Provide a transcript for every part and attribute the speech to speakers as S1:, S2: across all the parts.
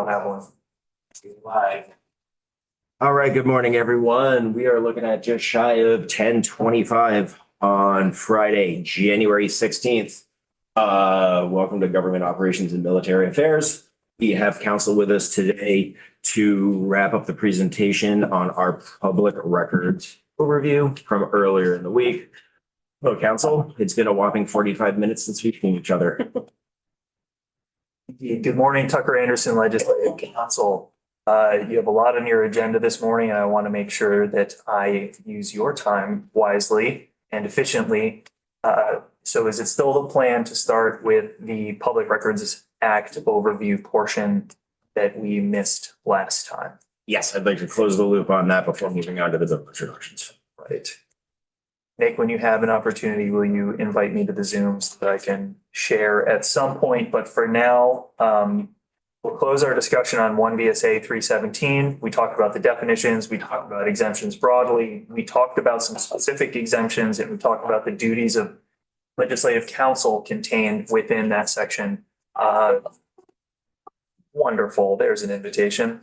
S1: don't have one. Live.
S2: All right, good morning, everyone. We are looking at just shy of 10:25 on Friday, January 16th. Welcome to Government Operations and Military Affairs. We have counsel with us today to wrap up the presentation on our public records overview from earlier in the week. Hello, counsel. It's been a whopping 45 minutes since we've seen each other.
S1: Good morning, Tucker Anderson Legislative Council. You have a lot on your agenda this morning, and I want to make sure that I use your time wisely and efficiently. So is it still the plan to start with the Public Records Act overview portion that we missed last time?
S2: Yes, I'd like to close the loop on that before moving on to the bill introductions.
S1: Right. Nick, when you have an opportunity, will you invite me to the Zoom so that I can share at some point? But for now, we'll close our discussion on 1 VSA 317. We talked about the definitions. We talked about exemptions broadly. We talked about some specific exemptions, and we talked about the duties of legislative counsel contained within that section. Wonderful. There's an invitation.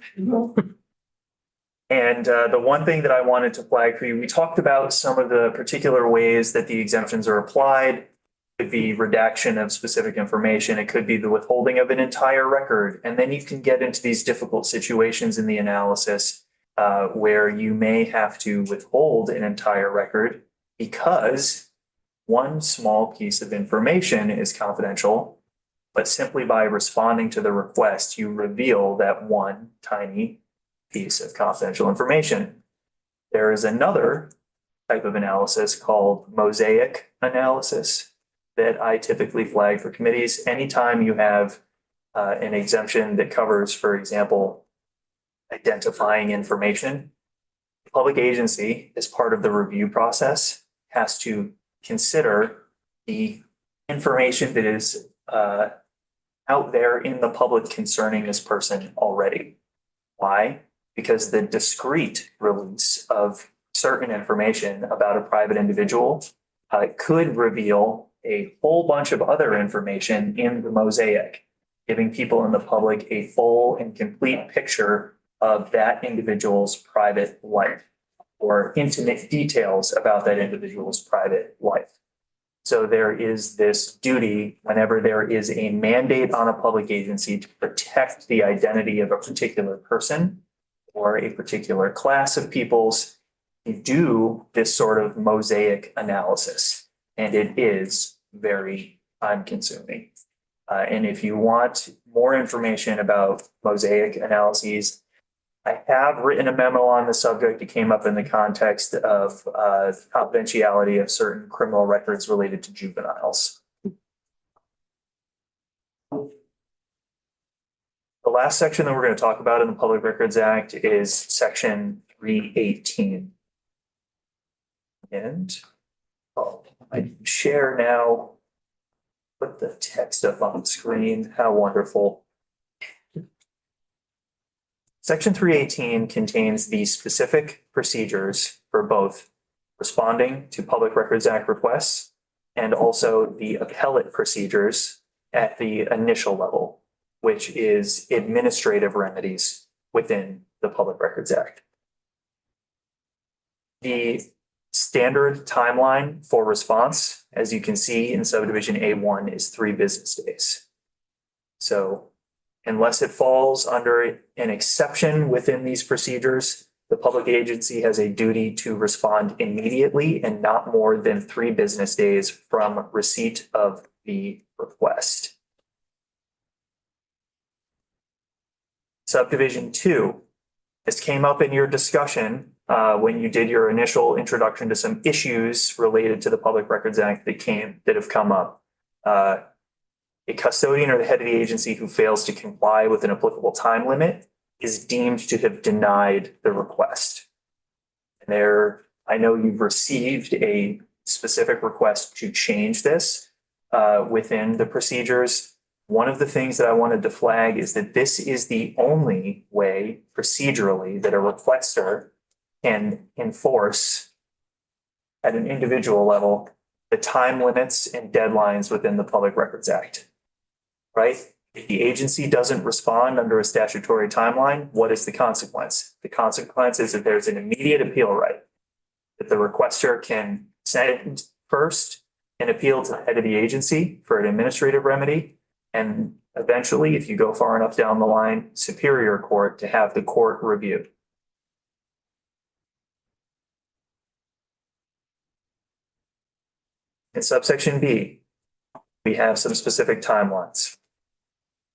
S1: And the one thing that I wanted to flag for you, we talked about some of the particular ways that the exemptions are applied. It could be redaction of specific information. It could be the withholding of an entire record. And then you can get into these difficult situations in the analysis where you may have to withhold an entire record because one small piece of information is confidential, but simply by responding to the request, you reveal that one tiny piece of confidential information. There is another type of analysis called mosaic analysis that I typically flag for committees. Anytime you have an exemption that covers, for example, identifying information, the public agency, as part of the review process, has to consider the information that is out there in the public concerning this person already. Why? Because the discrete release of certain information about a private individual could reveal a whole bunch of other information in the mosaic, giving people in the public a full and complete picture of that individual's private life or intimate details about that individual's private life. So there is this duty whenever there is a mandate on a public agency to protect the identity of a particular person or a particular class of peoples, you do this sort of mosaic analysis, and it is very time consuming. And if you want more information about mosaic analyses, I have written a memo on the subject. It came up in the context of confidentiality of certain criminal records related to juveniles. The last section that we're going to talk about in the Public Records Act is section 318. And I can share now, put the text up on the screen. How wonderful. Section 318 contains the specific procedures for both responding to Public Records Act requests and also the appellate procedures at the initial level, which is administrative remedies within the Public Records Act. The standard timeline for response, as you can see in subdivision A1, is 3 business days. So unless it falls under an exception within these procedures, the public agency has a duty to respond immediately and not more than 3 business days from receipt of the request. Subdivision 2, this came up in your discussion when you did your initial introduction to some issues related to the Public Records Act that have come up. A custodian or the head of the agency who fails to comply with an applicable time limit is deemed to have denied the request. And I know you've received a specific request to change this within the procedures. One of the things that I wanted to flag is that this is the only way procedurally that a requester can enforce at an individual level the time limits and deadlines within the Public Records Act, right? If the agency doesn't respond under a statutory timeline, what is the consequence? The consequence is that there's an immediate appeal right, that the requester can send first an appeal to the head of the agency for an administrative remedy, and eventually, if you go far enough down the line, Superior Court to have the court review. In subsection B, we have some specific timelines.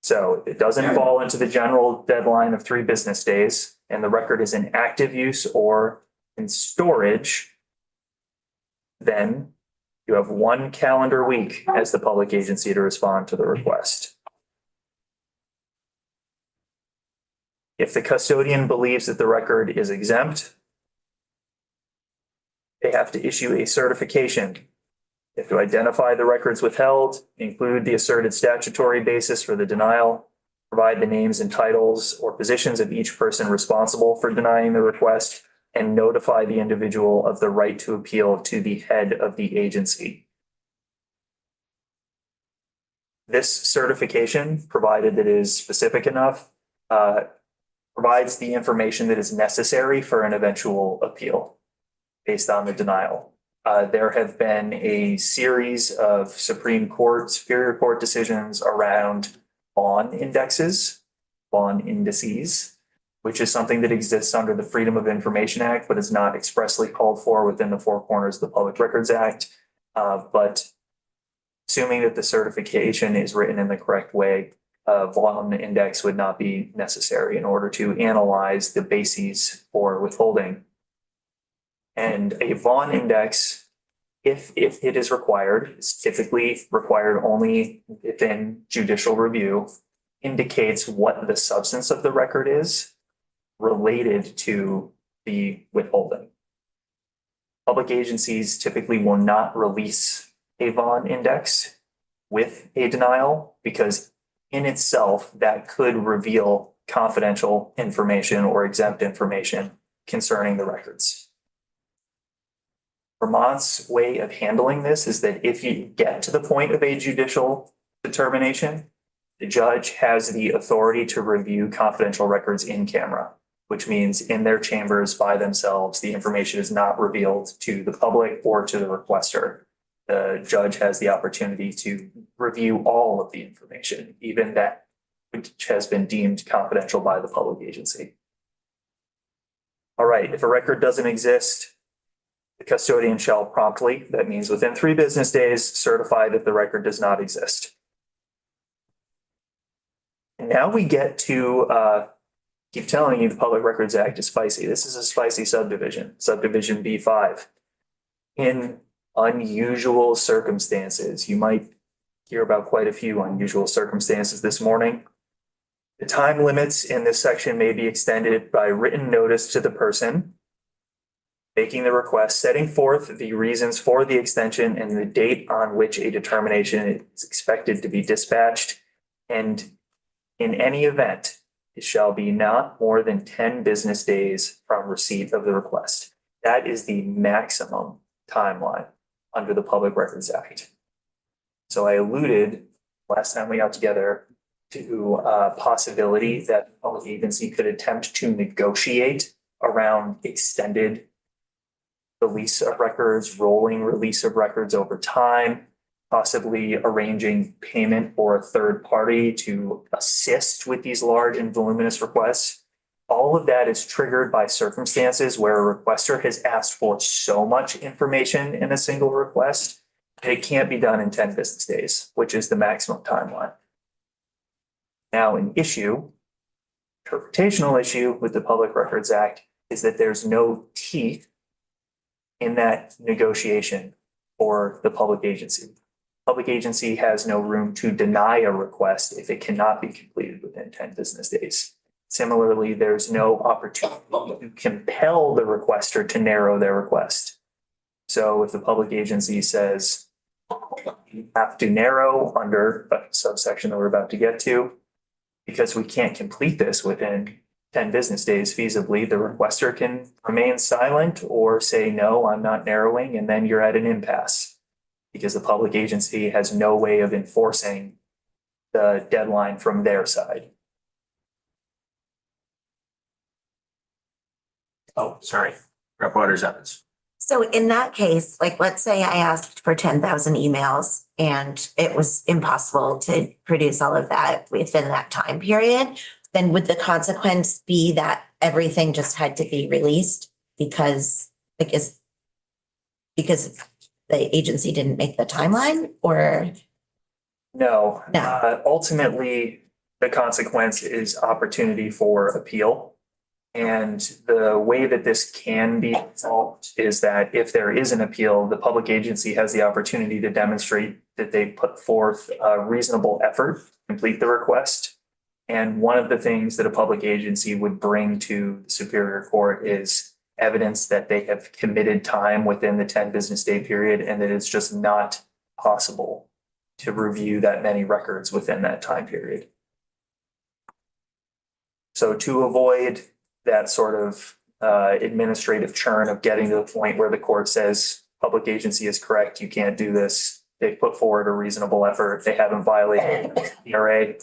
S1: So it doesn't fall into the general deadline of 3 business days, and the record is in active use or in storage, then you have 1 calendar week as the public agency to respond to the request. If the custodian believes that the record is exempt, they have to issue a certification. They have to identify the records withheld, include the asserted statutory basis for the denial, provide the names and titles or positions of each person responsible for denying the request, and notify the individual of the right to appeal to the head of the agency. This certification, provided that it is specific enough, provides the information that is necessary for an eventual appeal based on the denial. There have been a series of Supreme Court, Superior Court decisions around bond indexes, bond indices, which is something that exists under the Freedom of Information Act, but is not expressly called for within the 4 corners of the Public Records Act. But assuming that the certification is written in the correct way, Vaughn index would not be necessary in order to analyze the bases for withholding. And a Vaughn index, if it is required, is typically required only within judicial review, indicates what the substance of the record is related to the withholding. Public agencies typically will not release a Vaughn index with a denial because in itself that could reveal confidential information or exempt information concerning the records. Vermont's way of handling this is that if you get to the point of a judicial determination, the judge has the authority to review confidential records in camera, which means in their chambers by themselves, the information is not revealed to the public or to the requester. The judge has the opportunity to review all of the information, even that which has been deemed confidential by the public agency. All right, if a record doesn't exist, the custodian shall promptly, that means within 3 business days, certify that the record does not exist. And now we get to, keep telling you the Public Records Act is spicy. This is a spicy subdivision, subdivision B5. In unusual circumstances, you might hear about quite a few unusual circumstances this morning. The time limits in this section may be extended by written notice to the person making the request, setting forth the reasons for the extension and the date on which a determination is expected to be dispatched. And in any event, it shall be not more than 10 business days from receipt of the request. That is the maximum timeline under the Public Records Act. So I alluded last time we got together to a possibility that the public agency could attempt to negotiate around extended release of records, rolling release of records over time, possibly arranging payment for a third party to assist with these large and voluminous requests. All of that is triggered by circumstances where a requester has asked for so much information in a single request that it can't be done in 10 business days, which is the maximum timeline. Now, an issue, interpretational issue with the Public Records Act is that there's no teeth in that negotiation for the public agency. Public agency has no room to deny a request if it cannot be completed within 10 business days. Similarly, there's no opportunity to compel the requester to narrow their request. So if the public agency says you have to narrow under a subsection that we're about to get to, because we can't complete this within 10 business days feasibly, the requester can remain silent or say, no, I'm not narrowing, and then you're at an impasse because the public agency has no way of enforcing the deadline from their side.
S2: Oh, sorry. Rep. Waters Evans.
S3: So in that case, like, let's say I asked for 10,000 emails and it was impossible to produce all of that within that time period, then would the consequence be that everything just had to be released because, like, because the agency didn't make the timeline, or?
S1: No.
S3: No.
S1: Ultimately, the consequence is opportunity for appeal. And the way that this can be solved is that if there is an appeal, the public agency has the opportunity to demonstrate that they put forth a reasonable effort to complete the request. And one of the things that a public agency would bring to the Superior Court is evidence that they have committed time within the 10 business day period and that it's just not possible to review that many records within that time period. So to avoid that sort of administrative churn of getting to the point where the court says public agency is correct, you can't do this. They put forward a reasonable effort. They haven't violated the ERA.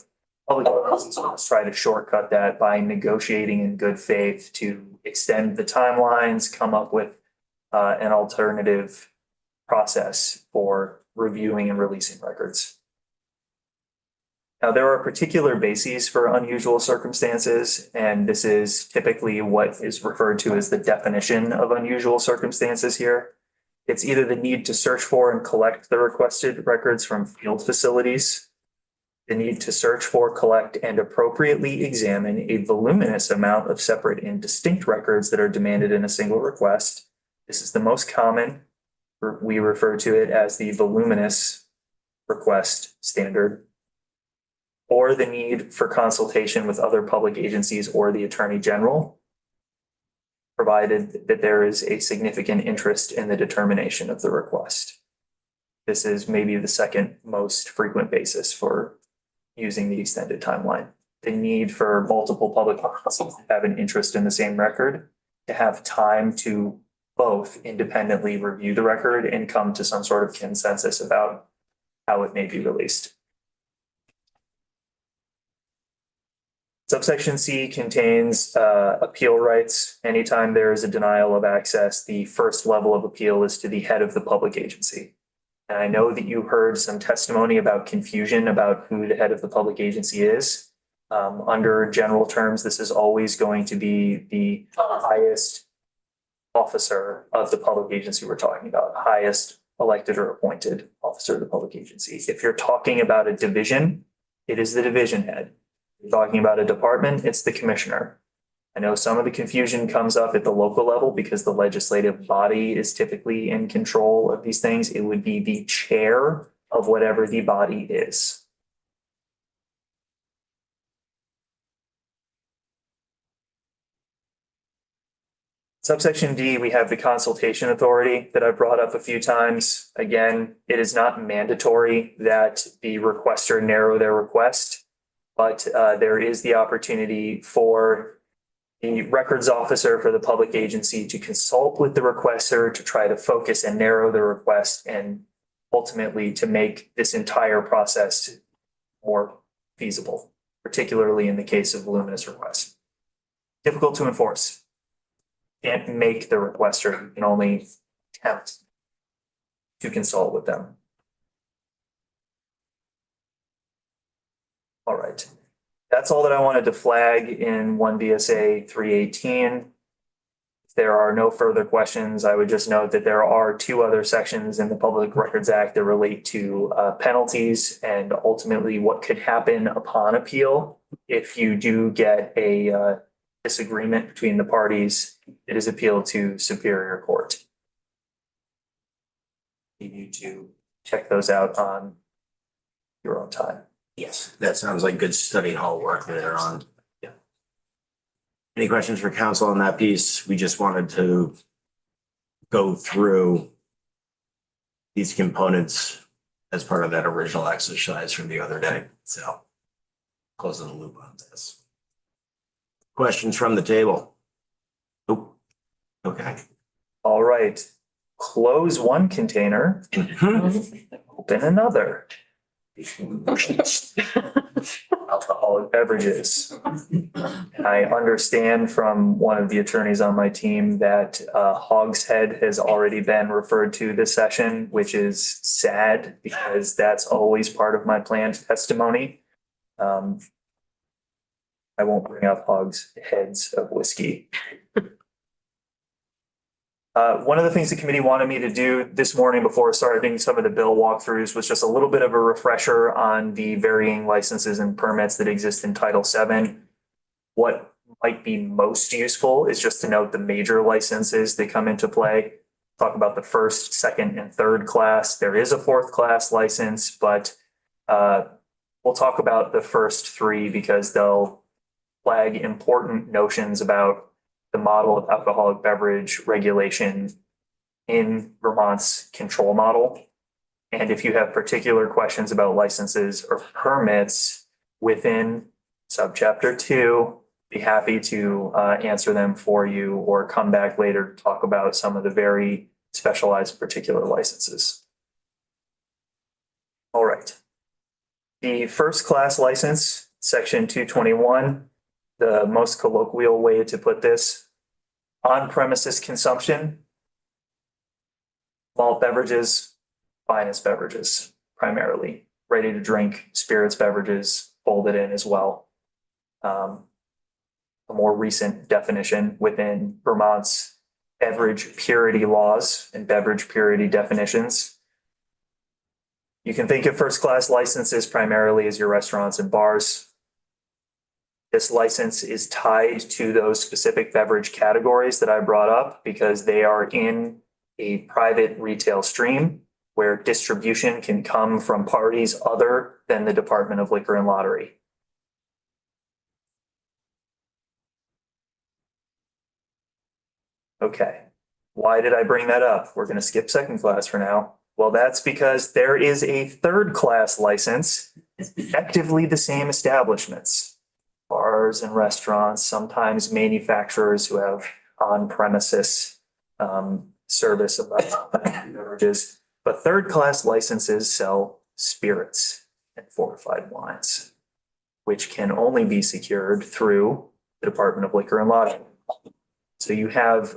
S1: Public agencies must try to shortcut that by negotiating in good faith to extend the timelines, come up with an alternative process for reviewing and releasing records. Now, there are particular bases for unusual circumstances, and this is typically what is referred to as the definition of unusual circumstances here. It's either the need to search for and collect the requested records from field facilities, the need to search for, collect, and appropriately examine a voluminous amount of separate and distinct records that are demanded in a single request. This is the most common. We refer to it as the voluminous request standard, or the need for consultation with other public agencies or the Attorney General, provided that there is a significant interest in the determination of the request. This is maybe the second most frequent basis for using the extended timeline. The need for multiple public agencies to have an interest in the same record, to have time to both independently review the record and come to some sort of consensus about how it may be released. Subsection C contains appeal rights. Anytime there is a denial of access, the first level of appeal is to the head of the public agency. And I know that you heard some testimony about confusion about who the head of the public agency is. Under general terms, this is always going to be the highest officer of the public agency we're talking about, highest elected or appointed officer of the public agency. If you're talking about a division, it is the division head. You're talking about a department, it's the commissioner. I know some of the confusion comes up at the local level because the legislative body is typically in control of these things. It would be the chair of whatever the body is. Subsection D, we have the consultation authority that I've brought up a few times. Again, it is not mandatory that the requester narrow their request, but there is the opportunity for the records officer for the public agency to consult with the requester to try to focus and narrow the request and ultimately to make this entire process more feasible, particularly in the case of voluminous requests. Difficult to enforce. Can't make the requester, you can only attempt to consult with them. All right. That's all that I wanted to flag in 1 VSA 318. If there are no further questions, I would just note that there are 2 other sections in the Public Records Act that relate to penalties and ultimately what could happen upon appeal if you do get a disagreement between the parties. It is appealed to Superior Court. You need to check those out on your own time.
S2: Yes, that sounds like good study hall work there on. Yeah. Any questions for council on that piece? We just wanted to go through these components as part of that original exercise from the other day. So closing the loop on this. Questions from the table? Oh, okay.
S1: All right. Close one container, open another. alcoholic beverages. I understand from one of the attorneys on my team that Hogshead has already been referred to this session, which is sad because that's always part of my planned testimony. I won't bring up hogsheads of whiskey. One of the things the committee wanted me to do this morning before starting some of the bill walkthroughs was just a little bit of a refresher on the varying licenses and permits that exist in Title VII. What might be most useful is just to note the major licenses that come into play. Talk about the first, second, and third class. There is a fourth class license, but we'll talk about the first three because they'll flag important notions about the model of alcoholic beverage regulation in Vermont's control model. And if you have particular questions about licenses or permits within subchapter 2, be happy to answer them for you or come back later to talk about some of the very specialized particular licenses. All right. The first class license, section 221, the most colloquial way to put this, on-premises consumption, malt beverages, finest beverages, primarily, ready to drink, spirits beverages folded in as well. A more recent definition within Vermont's beverage purity laws and beverage purity definitions. You can think of first-class licenses primarily as your restaurants and bars. This license is tied to those specific beverage categories that I brought up because they are in a private retail stream where distribution can come from parties other than the Department of Liquor and Lottery. Okay, why did I bring that up? We're going to skip second class for now. Well, that's because there is a third class license, effectively the same establishments. Bars and restaurants, sometimes manufacturers who have on-premises service of beverages, but third-class licenses sell spirits and fortified wines, which can only be secured through the Department of Liquor and Lottery. So you have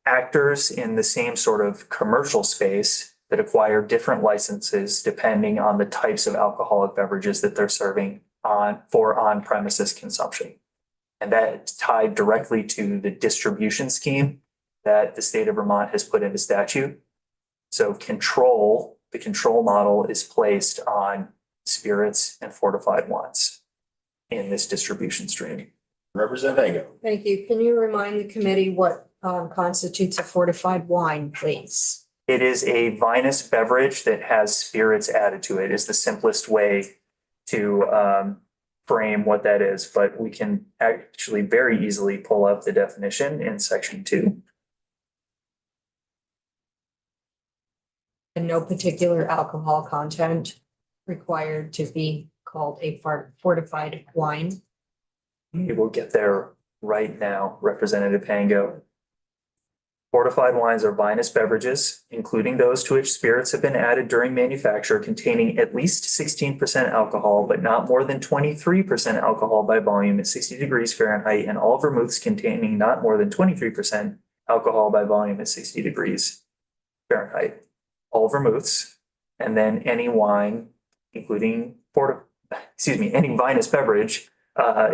S1: actors in the same sort of commercial space that acquire different licenses depending on the types of alcoholic beverages that they're serving for on-premises consumption. And that's tied directly to the distribution scheme that the state of Vermont has put into statute. So the control model is placed on spirits and fortified wines in this distribution stream.
S2: Representative Ango.
S4: Thank you. Can you remind the committee what constitutes a fortified wine, please?
S1: It is a vinous beverage that has spirits added to it, is the simplest way to frame what that is, but we can actually very easily pull up the definition in section 2.
S4: And no particular alcohol content required to be called a fortified wine.
S1: We will get there right now, Representative Pango. Fortified wines are vinous beverages, including those to which spirits have been added during manufacture, containing at least 16% alcohol, but not more than 23% alcohol by volume at 60 degrees Fahrenheit, and all vermouths containing not more than 23% alcohol by volume at 60 degrees Fahrenheit. All vermouths, and then any wine, including any vinous beverage,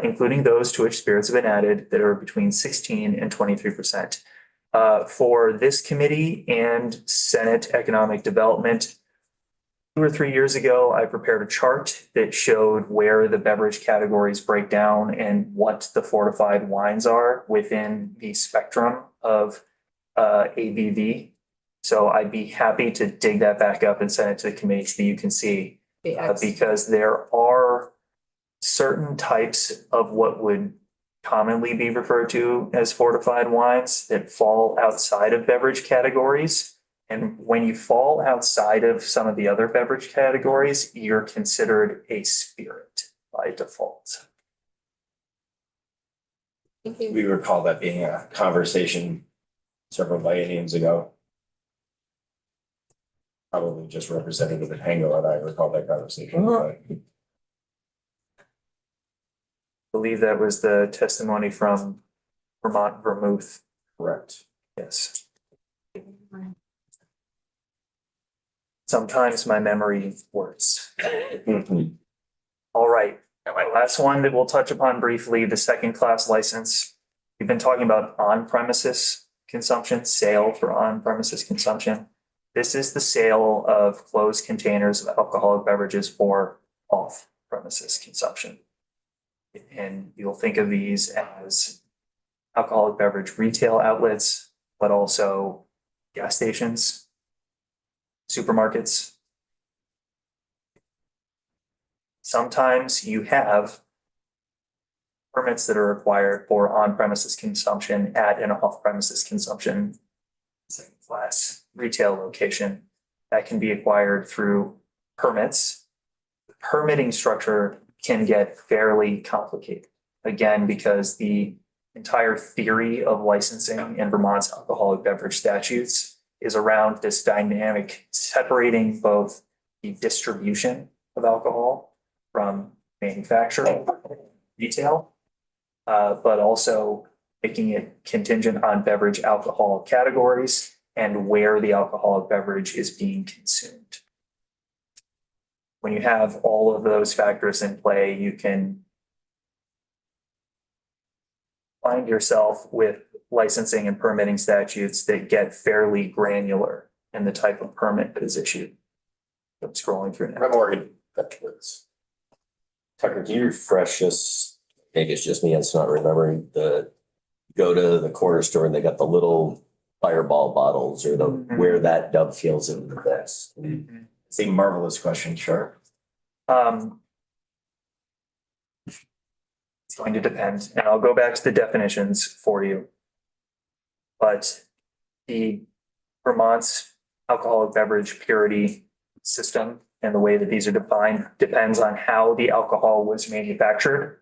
S1: including those to which spirits have been added that are between 16 and 23%. For this committee and Senate Economic Development, 2 or 3 years ago, I prepared a chart that showed where the beverage categories break down and what the fortified wines are within the spectrum of ABV. So I'd be happy to dig that back up and send it to the committee so that you can see, because there are certain types of what would commonly be referred to as fortified wines that fall outside of beverage categories. And when you fall outside of some of the other beverage categories, you're considered a spirit by default.
S4: Thank you.
S2: We recall that being a conversation several bienniums ago. probably just Representative Hango and I recall that conversation, but.
S1: I believe that was the testimony from Vermont Vermouth.
S2: Correct.
S1: Yes. Sometimes my memory works. All right. Last one that we'll touch upon briefly, the second class license. We've been talking about on-premises consumption, sale for on-premises consumption. This is the sale of closed containers of alcoholic beverages for off-premises consumption. And you'll think of these as alcoholic beverage retail outlets, but also gas stations, supermarkets. Sometimes you have permits that are required for on-premises consumption at an off-premises consumption second class retail location that can be acquired through permits. The permitting structure can get fairly complicated, again, because the entire theory of licensing in Vermont's alcoholic beverage statutes is around this dynamic separating both the distribution of alcohol from manufacturing, retail, but also making it contingent on beverage alcohol categories and where the alcoholic beverage is being consumed. When you have all of those factors in play, you can find yourself with licensing and permitting statutes that get fairly granular in the type of permit that is issued. I'm scrolling through now.
S5: Morgan, Tucker, can you refresh us? Maybe it's just me, it's not remembering go to the corner store and they got the little fireball bottles or where that dovetails into this.
S2: It's a marvelous question, sure.
S1: It's going to depend, and I'll go back to the definitions for you. But the Vermont's alcoholic beverage purity system and the way that these are defined depends on how the alcohol was manufactured,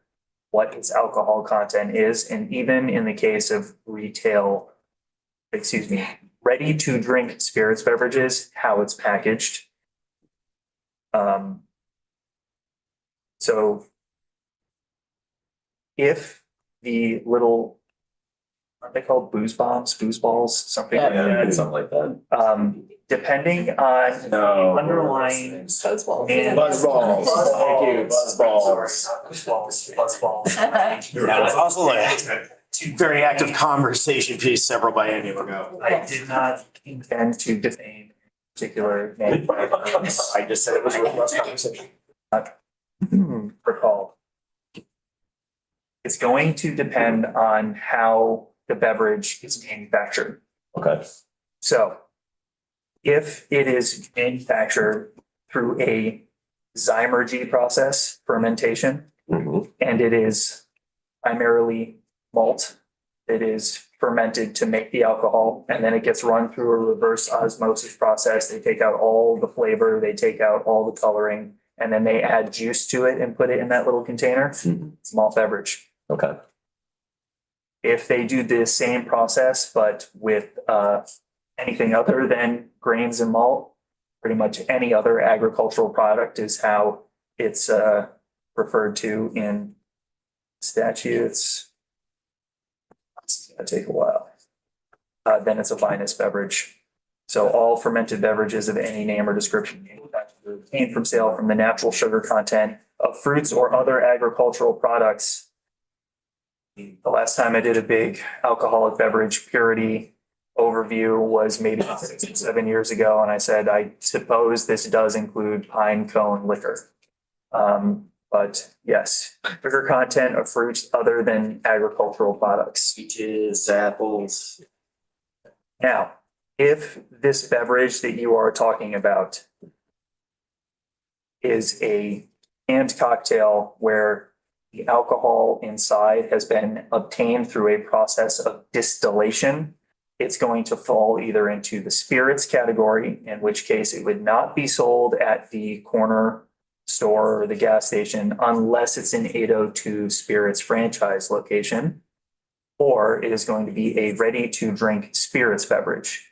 S1: what its alcohol content is, and even in the case of ready to drink spirits beverages, how it's packaged. So if the little, aren't they called booze bombs, booze balls, something like that?
S5: Something like that.
S1: Depending on the underlying.
S5: Buzz balls.
S2: Buzz balls. Thank you, buzz balls.
S1: Buzz balls.
S2: Yeah, it's also a very active conversation piece several biennium ago.
S1: I did not intend to defame particular name.
S2: I just said it was a robust conversation.
S1: Recall. It's going to depend on how the beverage is manufactured.
S5: Okay.
S1: So if it is manufactured through a Zymergy process, fermentation,
S5: Mhm.
S1: and it is primarily malt that is fermented to make the alcohol, and then it gets run through a reverse osmosis process. They take out all the flavor, they take out all the coloring, and then they add juice to it and put it in that little container.
S5: Mhm.
S1: It's malt beverage.
S5: Okay.
S1: If they do the same process, but with anything other than grains and malt, pretty much any other agricultural product is how it's referred to in statutes. It's gonna take a while. Then it's a vinous beverage. So all fermented beverages of any name or description obtained from sale from the natural sugar content of fruits or other agricultural products. The last time I did a big alcoholic beverage purity overview was maybe 6 or 7 years ago, and I said, I suppose this does include pine cone liquor. But yes, sugar content of fruits other than agricultural products.
S2: Peaches, apples.
S1: Now, if this beverage that you are talking about is a canned cocktail where the alcohol inside has been obtained through a process of distillation, it's going to fall either into the spirits category, in which case it would not be sold at the corner store or the gas station unless it's an 802 Spirits franchise location, or it is going to be a ready to drink spirits beverage.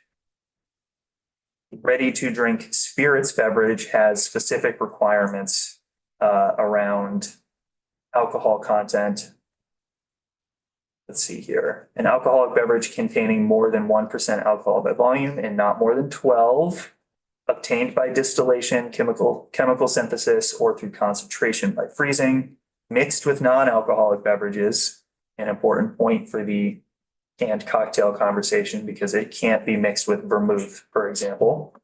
S1: ready-to-drink spirits beverage has specific requirements around alcohol content. Let's see here. An alcoholic beverage containing more than 1% alcohol by volume and not more than 12, obtained by distillation, chemical synthesis, or through concentration by freezing, mixed with non-alcoholic beverages, an important point for the canned cocktail conversation because it can't be mixed with vermouth, for example.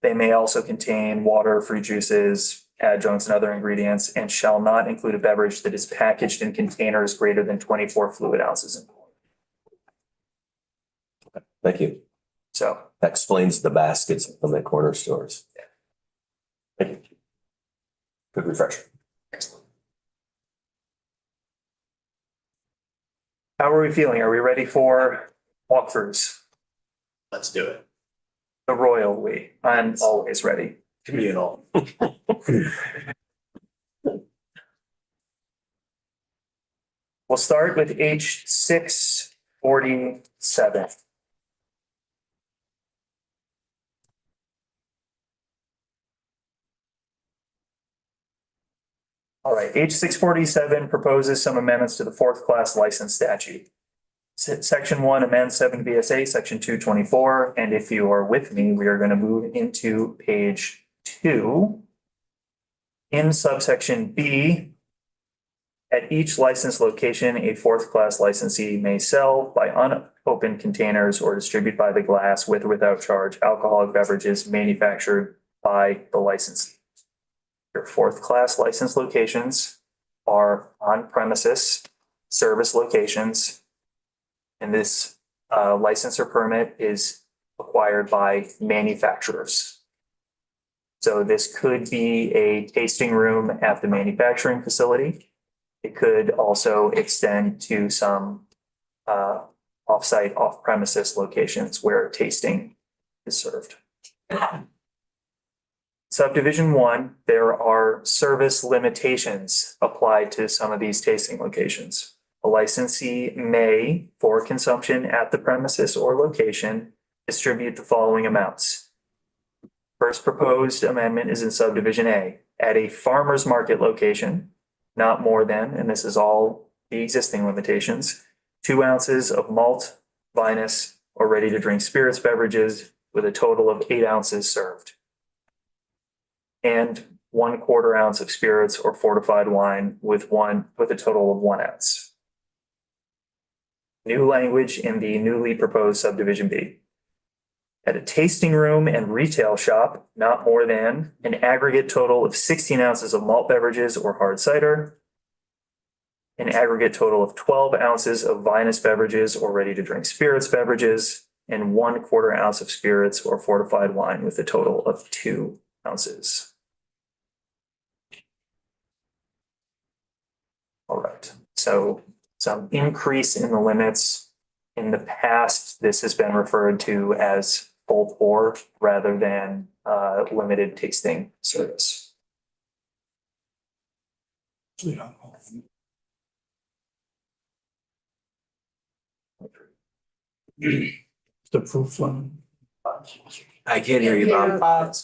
S1: They may also contain water, fruit juices, adjuncts, and other ingredients, and shall not include a beverage that is packaged in containers greater than 24 fluid ounces.
S5: Thank you.
S1: So,
S5: That explains the baskets from the corner stores. Thank you. Good refresher.
S1: how are we feeling? Are we ready for walkthroughs?
S2: Let's do it.
S1: The royal we. I'm always ready.
S2: Communal.
S1: We'll start with H 647. All right, H 647 proposes some amendments to the fourth class license statute. Section 1 amends 7 VSA, Section 224, and if you are with me, we are going to move into page 2. In subsection B, at each license location, a fourth class licensee may sell by unopened containers or distribute by the glass with or without charge alcoholic beverages manufactured by the licensee. Your fourth class license locations are on premises service locations. And this license or permit is acquired by manufacturers. So this could be a tasting room at the manufacturing facility. It could also extend to some off-site, off-premises locations where tasting is served. Subdivision 1, there are service limitations applied to some of these tasting locations. A licensee may, for consumption at the premises or location, distribute the following amounts. First proposed amendment is in subdivision A. At a farmer's market location, not more than, and this is all the existing limitations, 2 ounces of malt, vinous, or ready-to-drink spirits beverages with a total of 8 ounces served. And 1/4 ounce of spirits or fortified wine with a total of 1 ounce. New language in the newly proposed subdivision B. At a tasting room and retail shop, not more than an aggregate total of 16 ounces of malt beverages or hard cider, an aggregate total of 12 ounces of vinous beverages or ready-to-drink spirits beverages, and 1/4 ounce of spirits or fortified wine with a total of 2 ounces. All right, so some increase in the limits. In the past, this has been referred to as full pour rather than limited tasting service.
S6: The proof one.
S2: I can't hear you, Bob.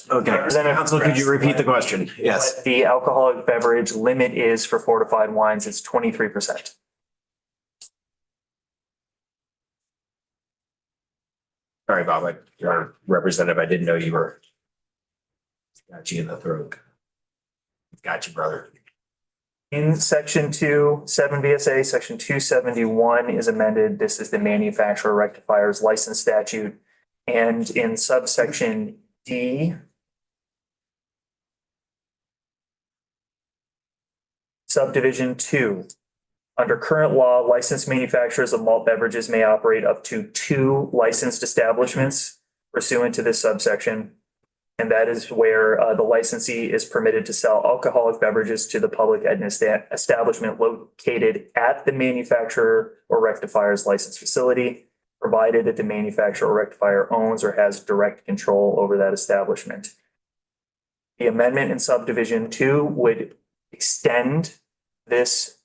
S2: Okay, Council, could you repeat the question? Yes.
S1: What the alcoholic beverage limit is for fortified wines, it's 23%.
S2: Sorry, Bob, your representative, I didn't know you were. Got you in the throat. Got you, brother.
S1: In section 2, 7 VSA, section 271 is amended. This is the manufacturer rectifier's license statute. And in subsection D, subdivision 2, under current law, licensed manufacturers of malt beverages may operate up to 2 licensed establishments pursuant to this subsection. And that is where the licensee is permitted to sell alcoholic beverages to the public at an establishment located at the manufacturer or rectifier's licensed facility, provided that the manufacturer or rectifier owns or has direct control over that establishment. The amendment in subdivision 2 would extend this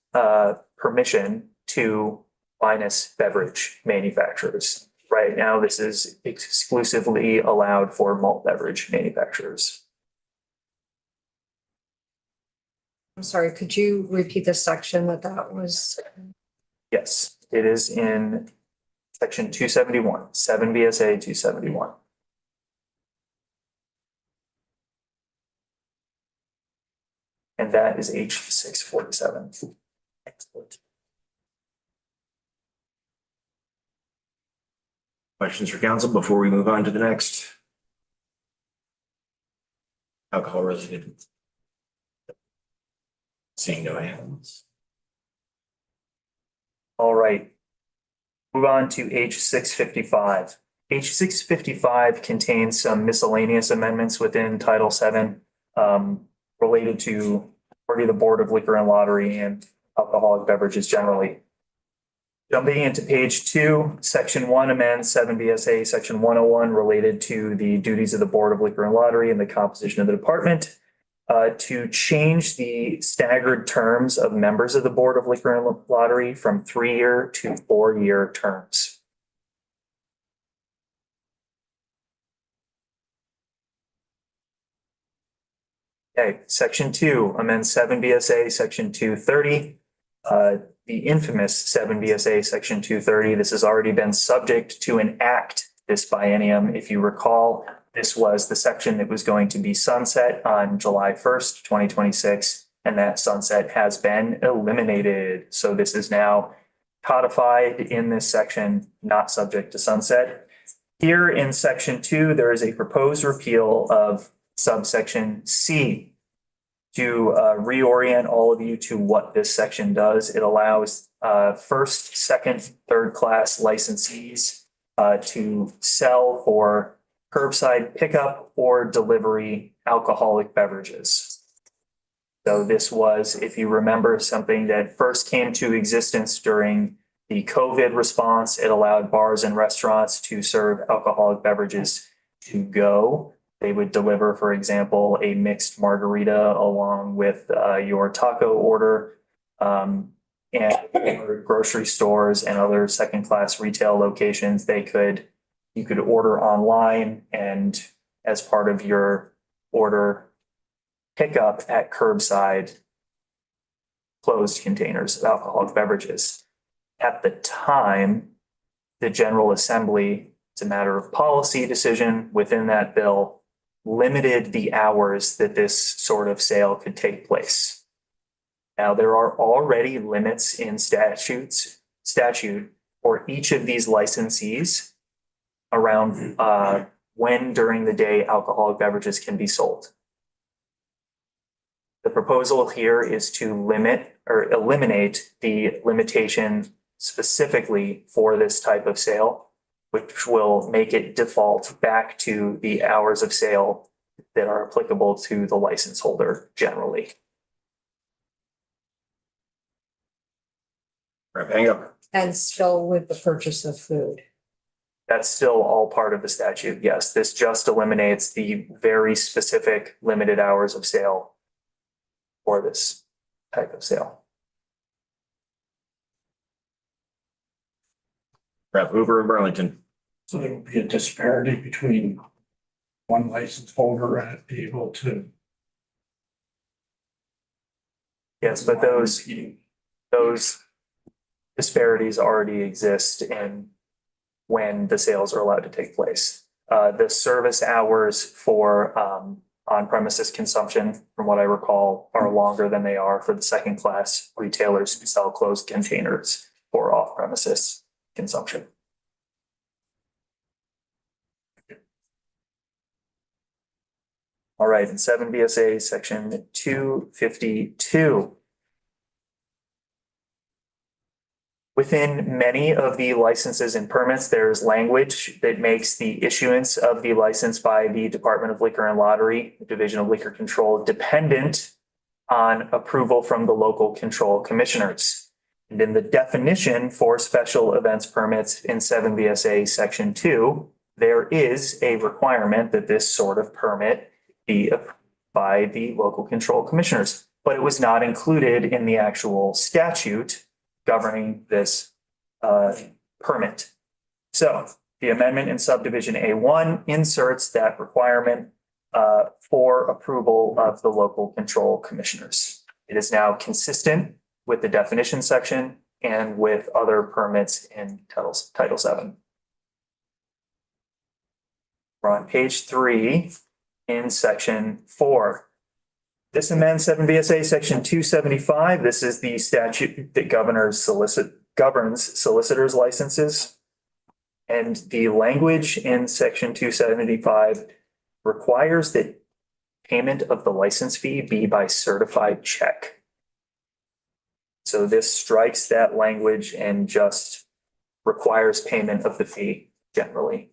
S1: permission to minus beverage manufacturers. Right now, this is exclusively allowed for malt beverage manufacturers.
S4: I'm sorry, could you repeat the section that was?
S1: Yes, it is in section 271, 7 BSA 271. And that is H 647. Excellent.
S2: Questions for council before we move on to the next? Alcohol related. Seeing no hands.
S1: All right. Move on to H 655. H 655 contains some miscellaneous amendments within Title VII related to the Board of Liquor and Lottery and alcoholic beverages generally. Jumping into page 2, section 1 amends 7 BSA section 101 related to the duties of the Board of Liquor and Lottery and the composition of the department. To change the staggered terms of members of the Board of Liquor and Lottery from 3-year to 4-year terms. Okay, section 2 amends 7 BSA section 230. The infamous 7 BSA section 230. This has already been subject to an act this biennium. If you recall, this was the section that was going to be sunset on July 1st, 2026, and that sunset has been eliminated. So this is now codified in this section, not subject to sunset. Here in section 2, there is a proposed repeal of subsection C. To reorient all of you to what this section does, it allows first, second, third class licensees to sell for curbside pickup or delivery alcoholic beverages. So this was, if you remember, something that first came to existence during the COVID response. It allowed bars and restaurants to serve alcoholic beverages to go. They would deliver, for example, a mixed margarita along with your taco order. And for grocery stores and other second-class retail locations, you could order online, and as part of your order, pick up at curbside closed containers of alcoholic beverages. At the time, the General Assembly, it's a matter of policy decision within that bill, limited the hours that this sort of sale could take place. Now, there are already limits in statute for each of these licensees around when during the day alcoholic beverages can be sold. The proposal here is to limit or eliminate the limitation specifically for this type of sale, which will make it default back to the hours of sale that are applicable to the license holder generally.
S2: Wrapping up.
S4: And still with the purchase of food.
S1: That's still all part of the statute. Yes, this just eliminates the very specific limited hours of sale for this type of sale.
S2: Rep. Hoover and Burlington.
S6: So there will be a disparity between one license holder and able to.
S1: Yes, but those disparities already exist in when the sales are allowed to take place. The service hours for on-premises consumption, from what I recall, are longer than they are for the second-class retailers who sell closed containers for off-premises consumption. All right, in 7 BSA section 252. Within many of the licenses and permits, there's language that makes the issuance of the license by the Department of Liquor and Lottery, Division of Liquor Control, dependent on approval from the local control commissioners. And in the definition for special events permits in 7 BSA section 2, there is a requirement that this sort of permit be approved by the local control commissioners, but it was not included in the actual statute governing this permit. So the amendment in subdivision A1 inserts that requirement for approval of the local control commissioners. It is now consistent with the definition section and with other permits in Title 7. We're on page 3 in section 4. This amends 7 VSA section 275. This is the statute that governs solicitors' licenses. And the language in section 275 requires that payment of the license fee be by certified check. So this strikes that language and just requires payment of the fee generally,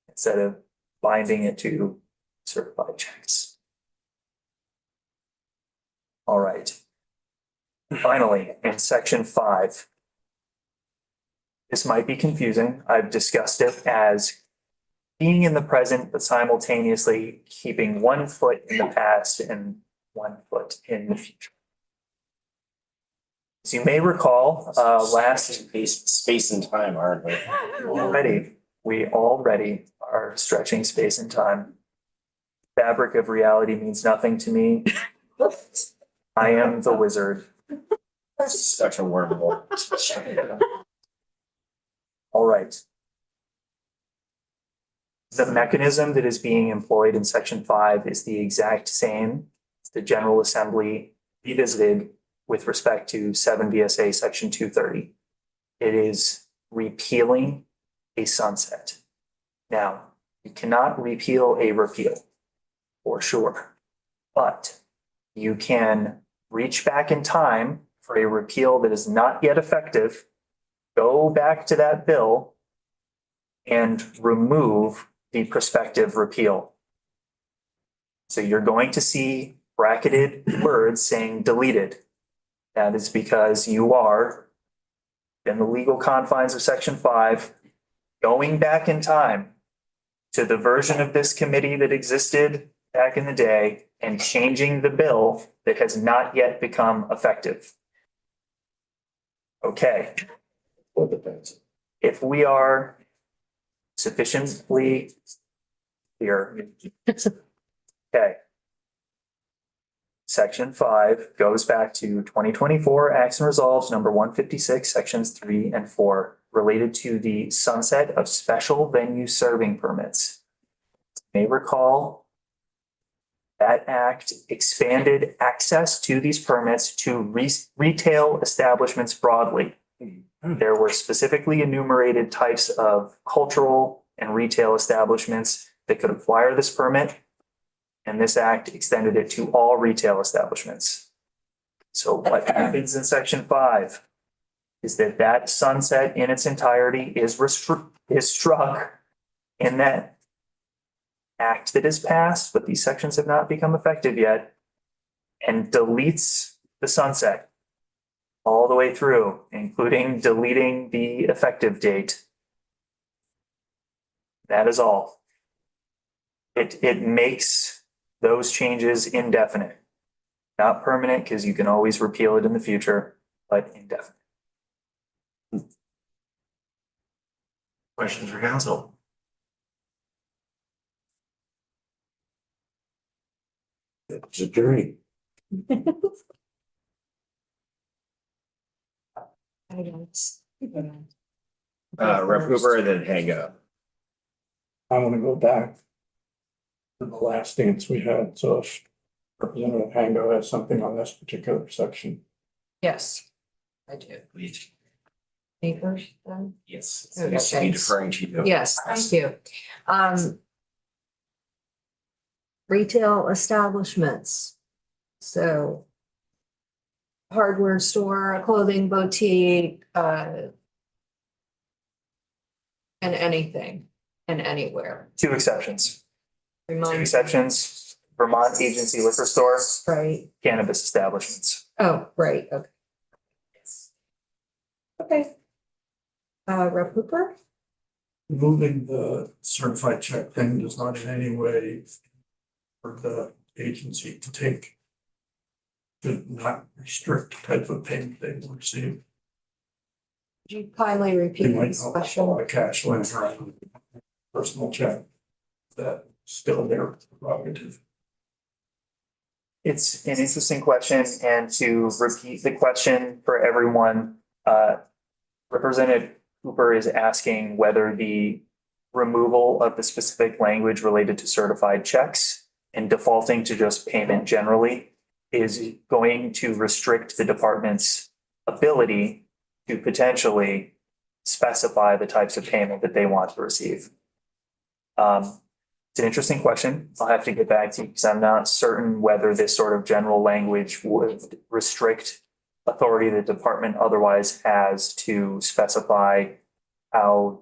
S1: instead of binding it to certified checks. All right. Finally, in section 5, this might be confusing. I've discussed it as being in the present, but simultaneously keeping 1 foot in the past and 1 foot in the future. As you may recall,
S2: Space and time, aren't we?
S1: we already are stretching space and time. Fabric of reality means nothing to me. I am the wizard.
S2: Such a wormhole.
S1: All right. The mechanism that is being employed in section 5 is the exact same as the General Assembly revisited with respect to 7 VSA section 230. It is repealing a sunset. Now, you cannot repeal a repeal, for sure, but you can reach back in time for a repeal that is not yet effective, go back to that bill and remove the prospective repeal. So you're going to see bracketed words saying deleted. That is because you are, in the legal confines of section 5, going back in time to the version of this committee that existed back in the day and changing the bill that has not yet become effective. Okay.
S5: What depends.
S1: If we are sufficiently clear. Okay. Section 5 goes back to 2024 Acts and Resolves number 156, sections 3 and 4, related to the sunset of special venue serving permits. You may recall that act expanded access to these permits to retail establishments broadly. There were specifically enumerated types of cultural and retail establishments that could acquire this permit, and this act extended it to all retail establishments. So what happens in section 5 is that sunset in its entirety is struck in that act that is passed, but these sections have not become effective yet, and deletes the sunset all the way through, including deleting the effective date. That is all. It makes those changes indefinite. Not permanent, because you can always repeal it in the future, but indefinite.
S2: Questions for council?
S5: It's a journey.
S4: I don't.
S2: Rep. Cooper and then hang up.
S6: I want to go back to the last dance we had, so if Representative Hango has something on this particular section.
S4: Yes, I do.
S2: Please.
S4: Me first, then?
S2: Yes.
S4: Okay,
S2: Seems to be
S4: thanks.
S2: deferring to you.
S4: Yes, thank you. Retail establishments. So hardware store, clothing boutique, and anything and anywhere.
S1: 2 exceptions. 2
S4: Remind,
S1: exceptions, Vermont Agency Liquor Store,
S4: right?
S1: cannabis establishments.
S4: Oh, right, okay. Okay. Rep. Hooper?
S6: Moving the certified check thing does not in any way for the agency to not restrict the type of payment they will receive.
S4: Could you kindly
S6: You
S4: repeat
S6: might
S4: this
S6: know a
S4: question?
S6: lot of cash went around, personal check. That still their prerogative.
S1: It's an interesting question, and to repeat the question for everyone, Representative Cooper is asking whether the removal of the specific language related to certified checks and defaulting to just payment generally is going to restrict the department's ability to potentially specify the types of payment that they want to receive. It's an interesting question. I'll have to get back to you because I'm not certain whether this sort of general language would restrict authority the department otherwise has to specify how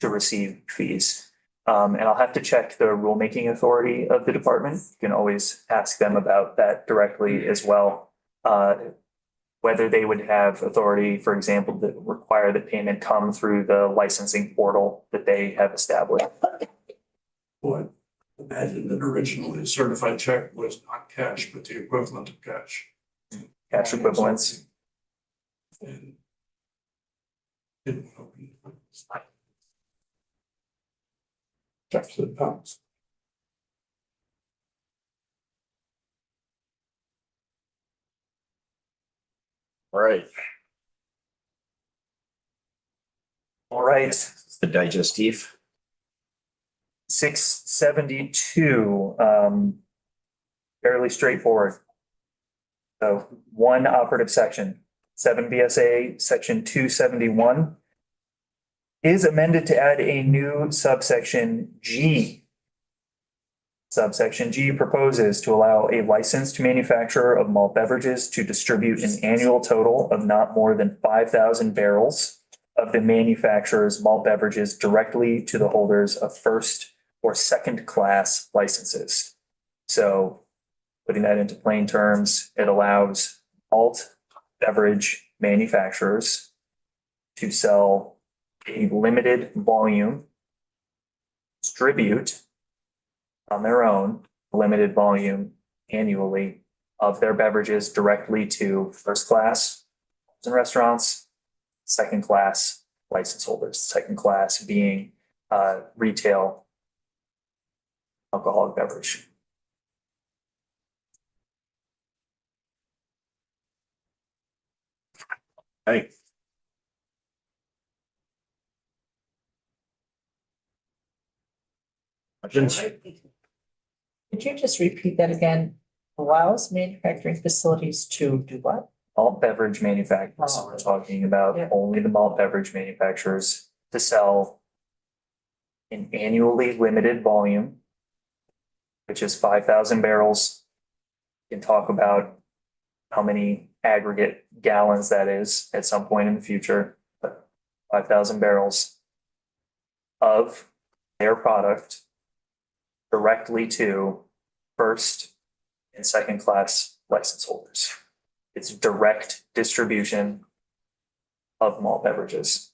S1: to receive fees. And I'll have to check the rulemaking authority of the department. You can always ask them about that directly as well. Whether they would have authority, for example, that require that payment come through the licensing portal that they have established.
S6: What, imagine that originally a certified check was not cash, but the equivalent of cash.
S1: Cash equivalents.
S6: And didn't open. Checks that bounce.
S2: All right.
S1: All right,
S2: The digestive.
S1: 672, fairly straightforward. So one operative section, 7 VSA, section 271 is amended to add a new subsection G. Subsection G proposes to allow a licensed manufacturer of malt beverages to distribute an annual total of not more than 5,000 barrels of the manufacturer's malt beverages directly to the holders of first or second class licenses. So putting that into plain terms, it allows malt beverage manufacturers to sell a limited volume, distribute on their own limited volume annually of their beverages directly to first class and restaurants, second class license holders, second class being retail alcoholic beverage.
S2: Hey. Questions?
S7: Could you just repeat that again? Allows manufacturing facilities to do what?
S1: Malt beverage manufacturers, we're talking about
S7: Yeah.
S1: only the malt beverage manufacturers to sell an annually limited volume, which is 5,000 barrels. We can talk about how many aggregate gallons that is at some point in the future, but 5,000 barrels of their product directly to first and second class license holders. It's direct distribution of malt beverages.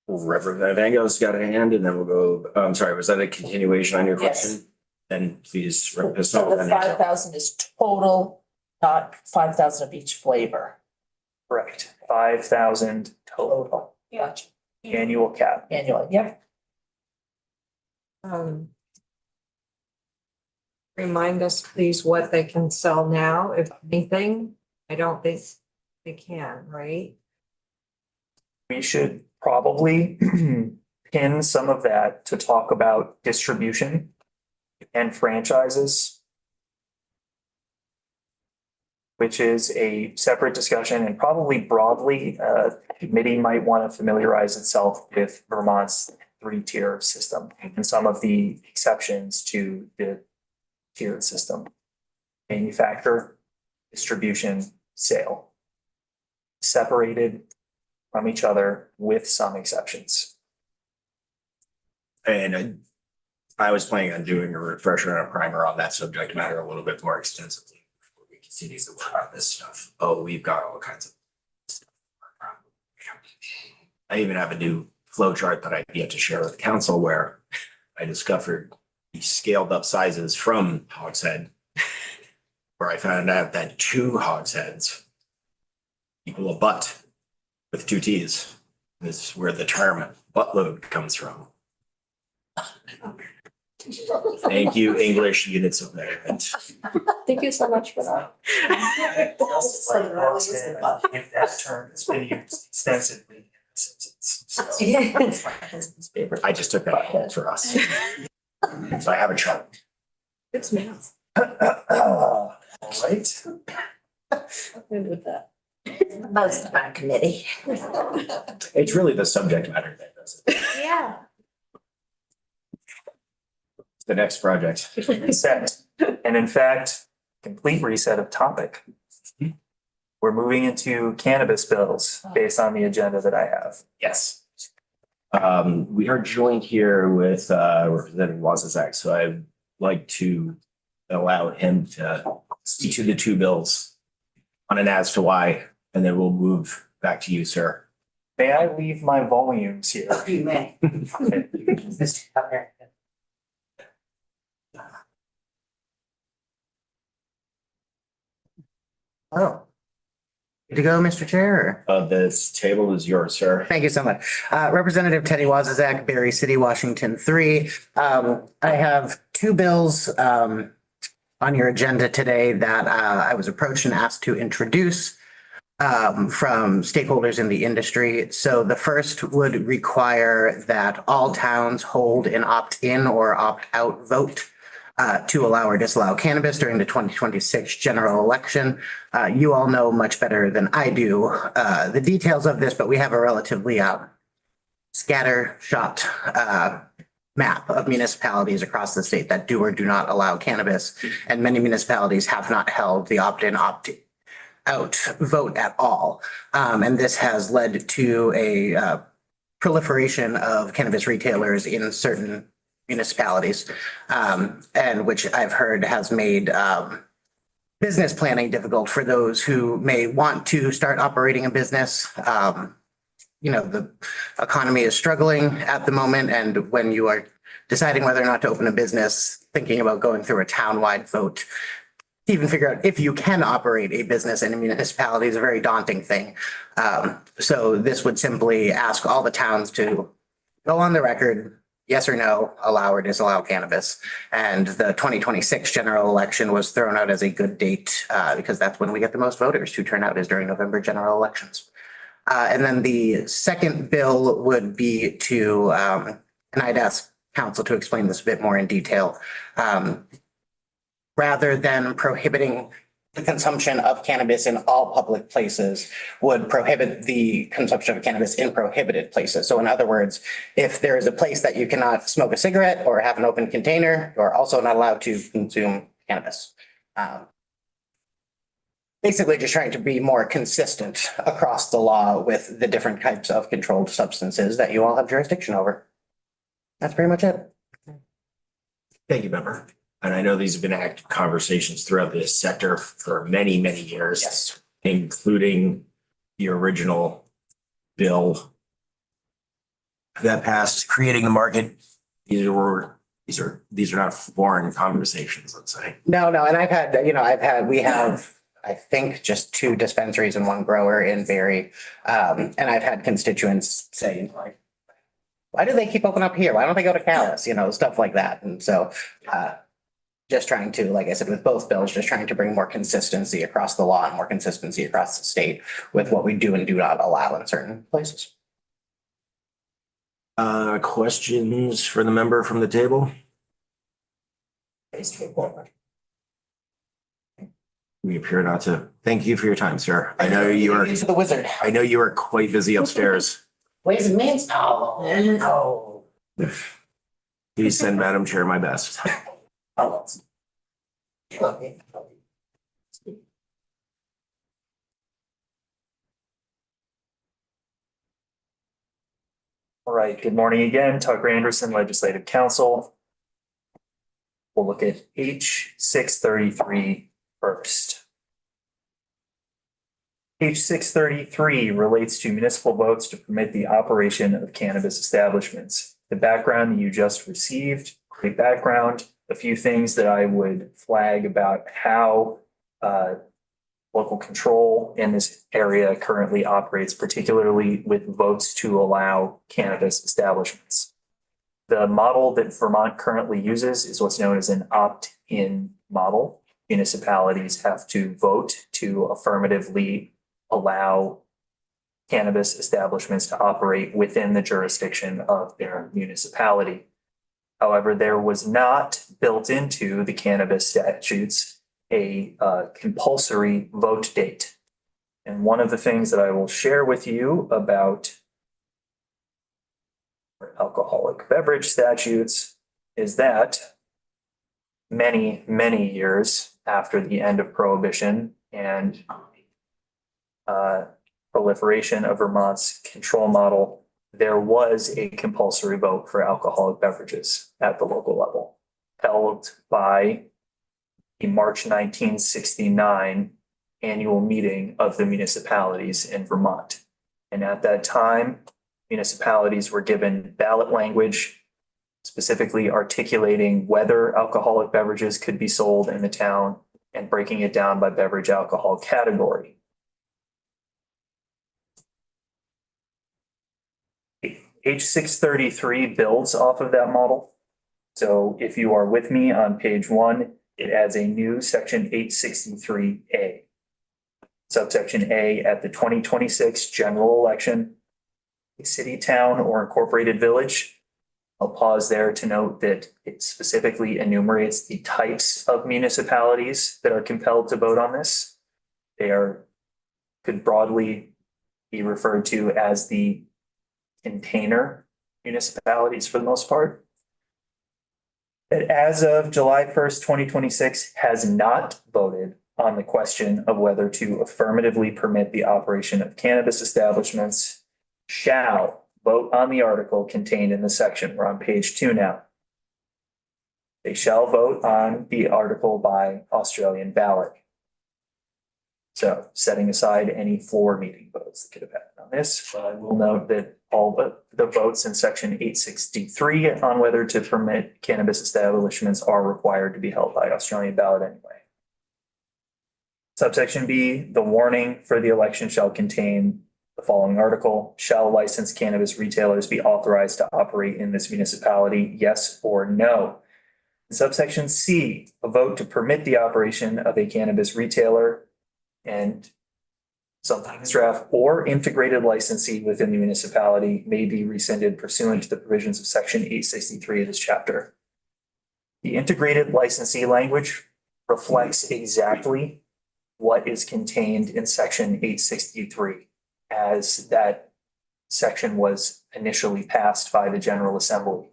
S2: Representative Ango's got a hand and then we'll go, I'm sorry, was that a continuation on your
S7: Yes.
S2: question? Then please.
S7: So the 5,000 is total, not 5,000 of each flavor.
S1: Correct. 5,000 total
S7: Gotcha.
S1: annual cap.
S7: Annually, yep.
S4: Remind us, please, what they can sell now, if anything. I don't think they can, right?
S1: We should probably pin some of that to talk about distribution and franchises, which is a separate discussion and probably broadly, committee might want to familiarize itself with Vermont's 3-tier system and some of the exceptions to the tiered system. Manufacture, distribution, sale. Separated from each other with some exceptions.
S2: And I was planning on doing a refresher and a primer on that subject matter a little bit more extensively before we continue to work on this stuff. Oh, we've got all kinds of stuff. I even have a new flow chart that I've yet to share with the council where I discovered the scaled up sizes from hogshead, where I found out that 2 hogsheads equal a butt with two T's. This is where the term buttload comes from. Thank you, English units of measurement.
S7: Thank you so much for that.
S1: If that term has been used extensively. So,
S2: I just took that home for us. So I have a chart.
S7: It's math.
S1: all right.
S7: Good with that.
S3: Most of our committee.
S2: It's really the subject matter that does it.
S3: Yeah.
S2: The next project.
S1: Reset. And in fact, complete reset of topic. We're moving into cannabis bills based on the agenda that I have.
S2: Yes. We are joined here with Representative Wazazak, so I'd like to allow him to speak to the two bills on an as to why, and then we'll move back to you, sir.
S1: May I leave my volumes here?
S7: You may.
S8: Oh. Good to go, Mr. Chair.
S2: This table is yours, sir.
S8: Thank you so much. Representative Teddy Wazazak, Berry City, Washington 3. I have two bills on your agenda today that I was approached and asked to introduce from stakeholders in the industry. So the first would require that all towns hold an opt-in or opt-out vote to allow or disallow cannabis during the 2026 general election. You all know much better than I do the details of this, but we have a relatively scattershot map of municipalities across the state that do or do not allow cannabis. And many municipalities have not held the opt-in, opt-out vote at all. And this has led to a proliferation of cannabis retailers in certain municipalities, and which I've heard has made business planning difficult for those who may want to start operating a business. The economy is struggling at the moment, and when you are deciding whether or not to open a business, thinking about going through a town-wide vote to even figure out if you can operate a business in a municipality is a very daunting thing. So this would simply ask all the towns to go on the record, yes or no, allow or disallow cannabis. And the 2026 general election was thrown out as a good date because that's when we get the most voters who turn out is during November general elections. And then the second bill would be to, and I'd ask council to explain this a bit more in detail, rather than prohibiting the consumption of cannabis in all public places, would prohibit the consumption of cannabis in prohibited places. So in other words, if there is a place that you cannot smoke a cigarette or have an open container, you're also not allowed to consume cannabis. Basically just trying to be more consistent across the law with the different types of controlled substances that you all have jurisdiction over. That's pretty much it.
S2: Thank you, member. And I know these have been active conversations throughout this sector for many, many years.
S8: Yes.
S2: Including the original bill that passed creating the market. These are not foreign conversations, let's say.
S8: No, and we have, I think, just 2 dispensaries and 1 grower in Barrie. And I've had constituents say, like, why do they keep opening up here? Why don't they go to Calais? Stuff like that. And so just trying to, like I said, with both bills, just trying to bring more consistency across the law and more consistency across the state with what we do and do not allow in certain places.
S2: Questions for the member from the table?
S7: Pretty straightforward.
S2: We appear not to. Thank you for your time, sir. I know you are,
S8: To the wizard.
S2: I know you are quite busy upstairs.
S8: Ways and means. Oh.
S2: Please send Madam Chair my best.
S1: All right, good morning again, Tucker Anderson, Legislative Counsel. We'll look at H633 first. H633 relates to municipal votes to permit the operation of cannabis establishments. The background that you just received, great background. A few things that I would flag about how local control in this area currently operates, particularly with votes to allow cannabis establishments. The model that Vermont currently uses is what's known as an opt-in model. Municipalities have to vote to affirmatively allow cannabis establishments to operate within the jurisdiction of their municipality. However, there was not built into the cannabis statutes a compulsory vote date. And one of the things that I will share with you about alcoholic beverage statutes is that many, many years after the end of Prohibition and proliferation of Vermont's control model, there was a compulsory vote for alcoholic beverages at the local level, held by the March 1969 annual meeting of the municipalities in Vermont. And at that time, municipalities were given ballot language specifically articulating whether alcoholic beverages could be sold in the town and breaking it down by beverage alcohol category. H633 builds off of that model. So if you are with me on page 1, it adds a new section 863A. Subsection A, at the 2026 general election, a city, town, or incorporated village. I'll pause there to note that it specifically enumerates the types of municipalities that are compelled to vote on this. They could broadly be referred to as the container municipalities for the most part. That as of July 1st, 2026, has not voted on the question of whether to affirmatively permit the operation of cannabis establishments shall vote on the article contained in the section. We're on page 2 now. They shall vote on the article by Australian ballot. So setting aside any floor meeting votes that could have happened on this, I will note that all the votes in section 863 on whether to permit cannabis establishments are required to be held by Australian ballot anyway. Subsection B, the warning for the election shall contain the following article: shall licensed cannabis retailers be authorized to operate in this municipality, yes or no? Subsection C, a vote to permit the operation of a cannabis retailer and sometimes draft or integrated licensee within the municipality may be rescinded pursuant to the provisions of section 863 of this chapter. The integrated licensee language reflects exactly what is contained in section 863 as that section was initially passed by the General Assembly.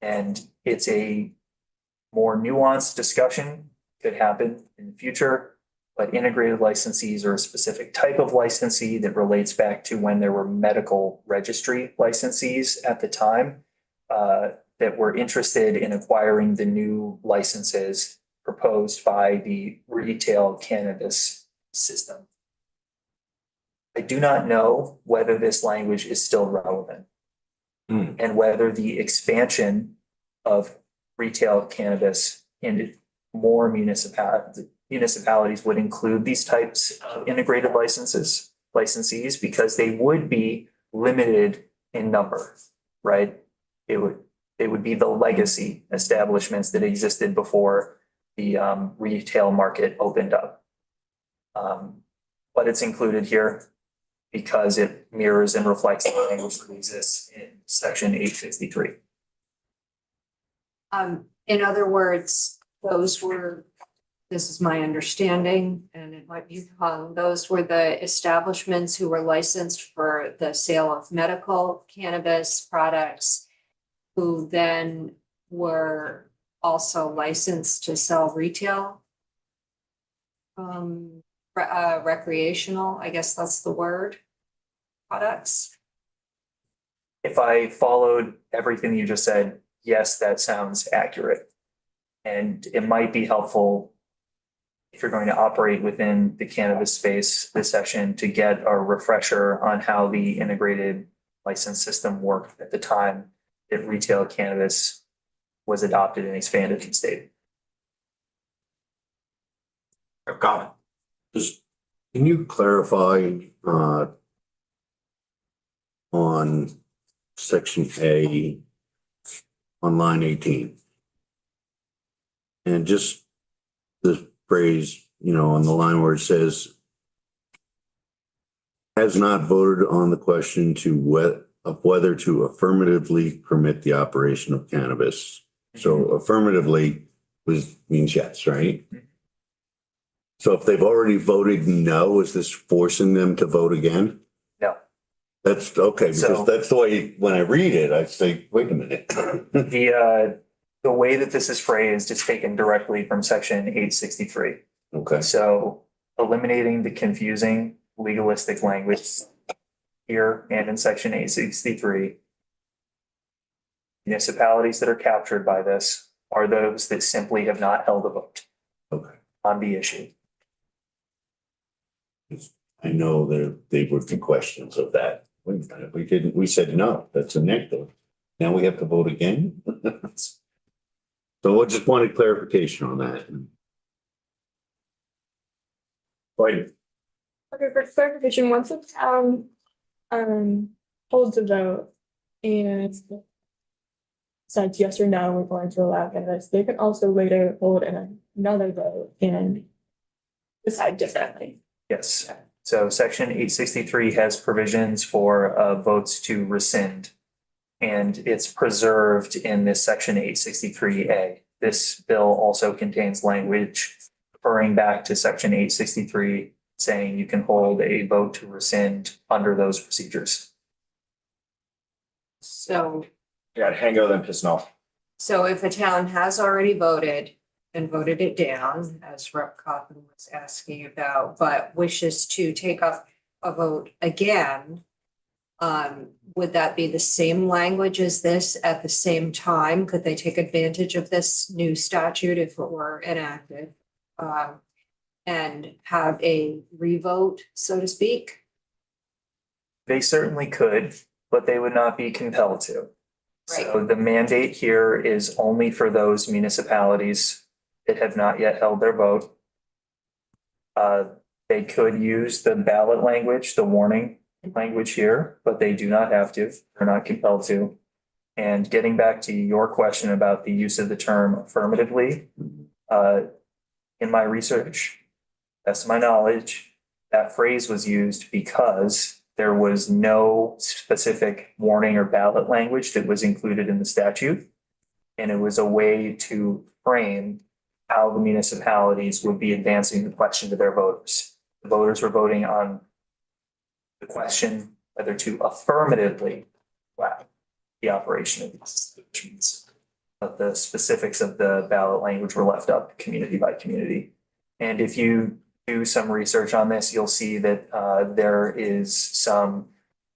S1: And it's a more nuanced discussion, could happen in the future. But integrated licensees are a specific type of licensee that relates back to when there were medical registry licensees at the time that were interested in acquiring the new licenses proposed by the retail cannabis system. I do not know whether this language is still relevant and whether the expansion of retail cannabis into more municipalities would include these types of integrated licensees, because they would be limited in number, right? It would be the legacy establishments that existed before the retail market opened up. But it's included here because it mirrors and reflects the language that exists in section 863.
S4: In other words, this is my understanding, and it might be wrong, those were the establishments who were licensed for the sale of medical cannabis products, who then were also licensed to sell retail, recreational, I guess that's the word, products.
S1: If I followed everything you just said, yes, that sounds accurate. And it might be helpful if you're going to operate within the cannabis space this session to get a refresher on how the integrated license system worked at the time that retail cannabis was adopted and expanded in the state.
S2: Got it.
S6: Does
S9: Can you clarify, on section A on line 18? And just the phrase, on the line where it says has not voted on the question of whether to affirmatively permit the operation of cannabis. So affirmatively means yes, right? So if they've already voted no, is this forcing them to vote again?
S1: No.
S9: That's okay,
S1: So-
S9: because that's the way, when I read it, I say, wait a minute.
S1: The way that this is phrased is taken directly from section 863.
S9: Okay,
S1: So eliminating the confusing legalistic language here and in section 863. Municipalities that are captured by this are those that simply have not held a vote
S9: okay.
S1: on the issue.
S9: I know they were the questions of that. Wait a minute, we said no, that's a negative. Now we have to vote again? So I just wanted clarification on that. Right.
S10: Okay, for clarification, once the town holds a vote and says yes or no, we're going to allow cannabis, they can also later hold another vote and decide differently.
S1: Yes. So section 863 has provisions for votes to rescind. And it's preserved in this section 863A. This bill also contains language referring back to section 863, saying you can hold a vote to rescind under those procedures.
S4: So,
S2: I got Hango, then Pisnell.
S4: so if a town has already voted and voted it down, as Rep. Coffin was asking about, but wishes to take up a vote again, would that be the same language as this at the same time? Could they take advantage of this new statute if it were enacted? And have a revote, so to speak?
S1: They certainly could, but they would not be compelled to.
S4: Right.
S1: So the mandate here is only for those municipalities that have not yet held their vote. They could use the ballot language, the warning language here, but they do not have to. They're not compelled to. And getting back to your question about the use of the term affirmatively, in my research, best of my knowledge, that phrase was used because there was no specific warning or ballot language that was included in the statute. And it was a way to frame how the municipalities would be advancing the question to their voters. The voters were voting on the question whether to affirmatively allow the operation of these establishments. But the specifics of the ballot language were left up community by community. And if you do some research on this, you'll see that there is some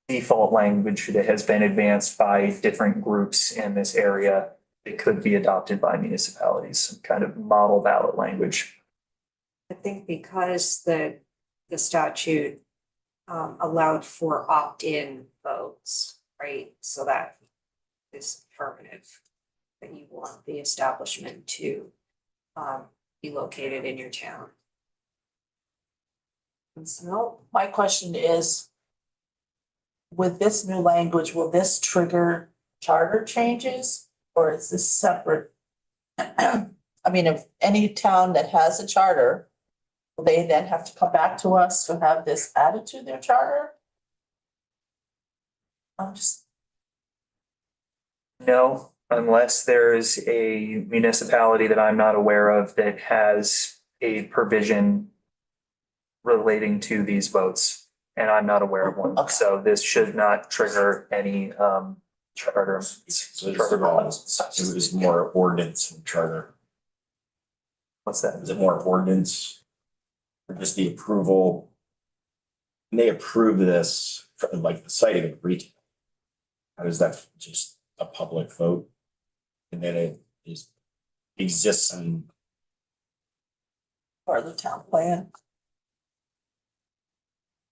S1: default language that has been advanced by different groups in this area that could be adopted by municipalities, some kind of model ballot language.
S4: I think because the statute allowed for opt-in votes, right? So that is affirmative, that you want the establishment to be located in your town. And so,
S7: My question is, with this new language, will this trigger charter changes or is this separate? I mean, if any town that has a charter, will they then have to come back to us to have this added to their charter? I'm just,
S1: No, unless there's a municipality that I'm not aware of that has a provision relating to these votes, and I'm not aware of one.
S7: Okay.
S1: So this should not trigger any charter.
S2: So it was more ordinance than charter.
S1: What's that?
S2: Is it more ordinance? Or just the approval? And they approve this for like the citing of retail. How does that just a public vote? And then it is exists in
S7: part of the town plan.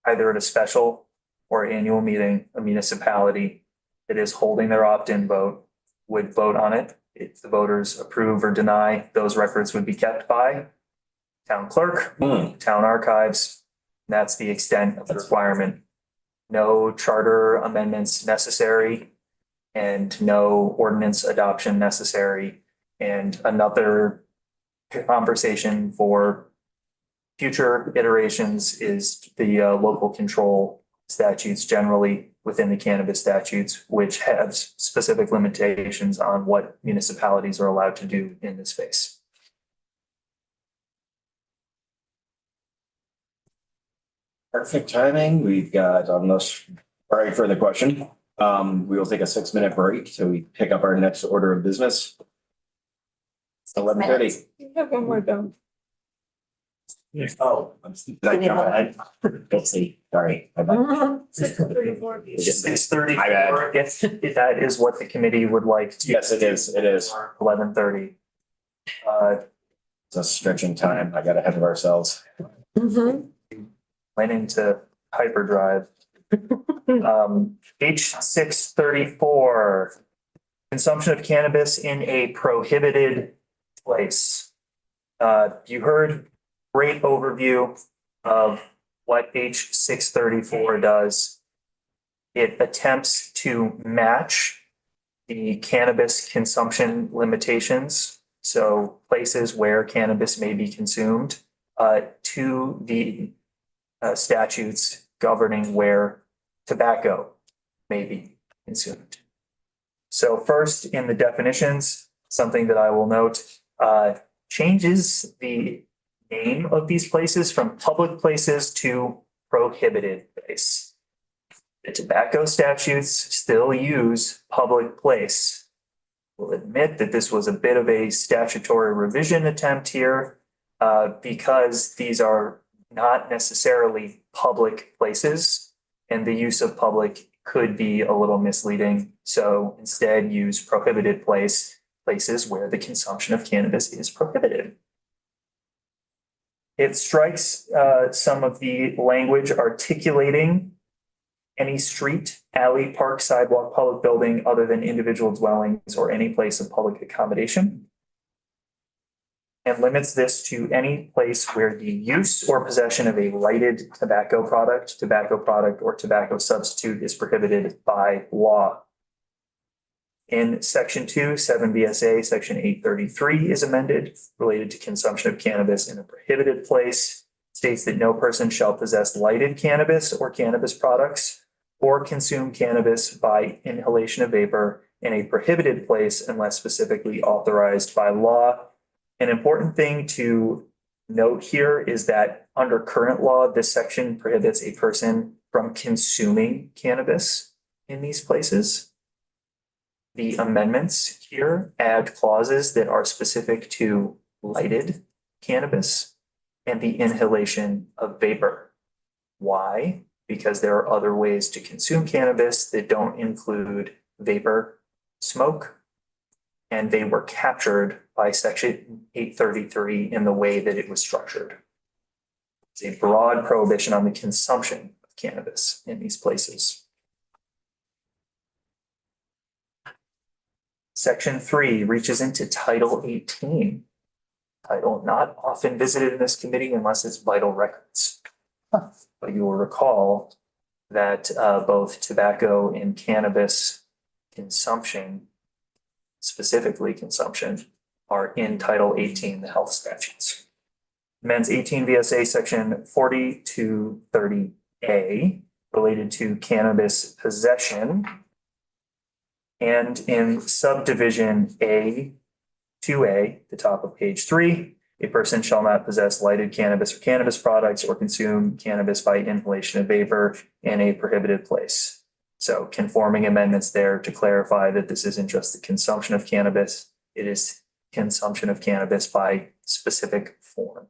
S1: Either at a special or annual meeting, a municipality that is holding their opt-in vote would vote on it. If the voters approve or deny, those records would be kept by town clerk, town archives, That's the extent of the requirement. No charter amendments necessary and no ordinance adoption necessary. And another conversation for future iterations is the local control statutes generally within the cannabis statutes, which have specific limitations on what municipalities are allowed to do in this space.
S2: Perfect timing. We've got, unless, all right, further question. We will take a 6-minute break so we pick up our next order of business. 11:30.
S10: We have one more though.
S2: Oh, did I jump ahead? Let's see. Sorry. My bad.
S10: 6:34.
S1: 6:34, if that is what the committee would like to.
S2: Yes, it is. It is.
S1: 11:30.
S2: It's a stretching time. I got ahead of ourselves.
S1: Went into hyperdrive. H634, consumption of cannabis in a prohibited place. You heard great overview of what H634 does. It attempts to match the cannabis consumption limitations, so places where cannabis may be consumed, to the statutes governing where tobacco may be consumed. So first, in the definitions, something that I will note, changes the name of these places from public places to prohibited place. The tobacco statutes still use public place. We'll admit that this was a bit of a statutory revision attempt here, because these are not necessarily public places, and the use of public could be a little misleading. So instead use prohibited places where the consumption of cannabis is prohibited. It strikes some of the language articulating any street, alley, park, sidewalk, public building other than individual dwellings or any place of public accommodation, and limits this to any place where the use or possession of a lighted tobacco product, or tobacco substitute is prohibited by law. In section 2, 7 VSA, section 833 is amended related to consumption of cannabis in a prohibited place, states that no person shall possess lighted cannabis or cannabis products or consume cannabis by inhalation of vapor in a prohibited place unless specifically authorized by law. An important thing to note here is that under current law, this section prohibits a person from consuming cannabis in these places. The amendments here add clauses that are specific to lighted cannabis and the inhalation of vapor. Why? Because there are other ways to consume cannabis that don't include vapor smoke, and they were captured by section 833 in the way that it was structured. It's a broad prohibition on the consumption of cannabis in these places. Section 3 reaches into Title 18. Title not often visited in this committee unless it's vital records. But you will recall that both tobacco and cannabis consumption, specifically consumption, are in Title 18, the health statutes. Amends 18 VSA section 4230A related to cannabis possession. And in subdivision A, 2A, the top of page 3, a person shall not possess lighted cannabis or cannabis products or consume cannabis by inhalation of vapor in a prohibited place. So conforming amendments there to clarify that this isn't just the consumption of cannabis, it is consumption of cannabis by specific form.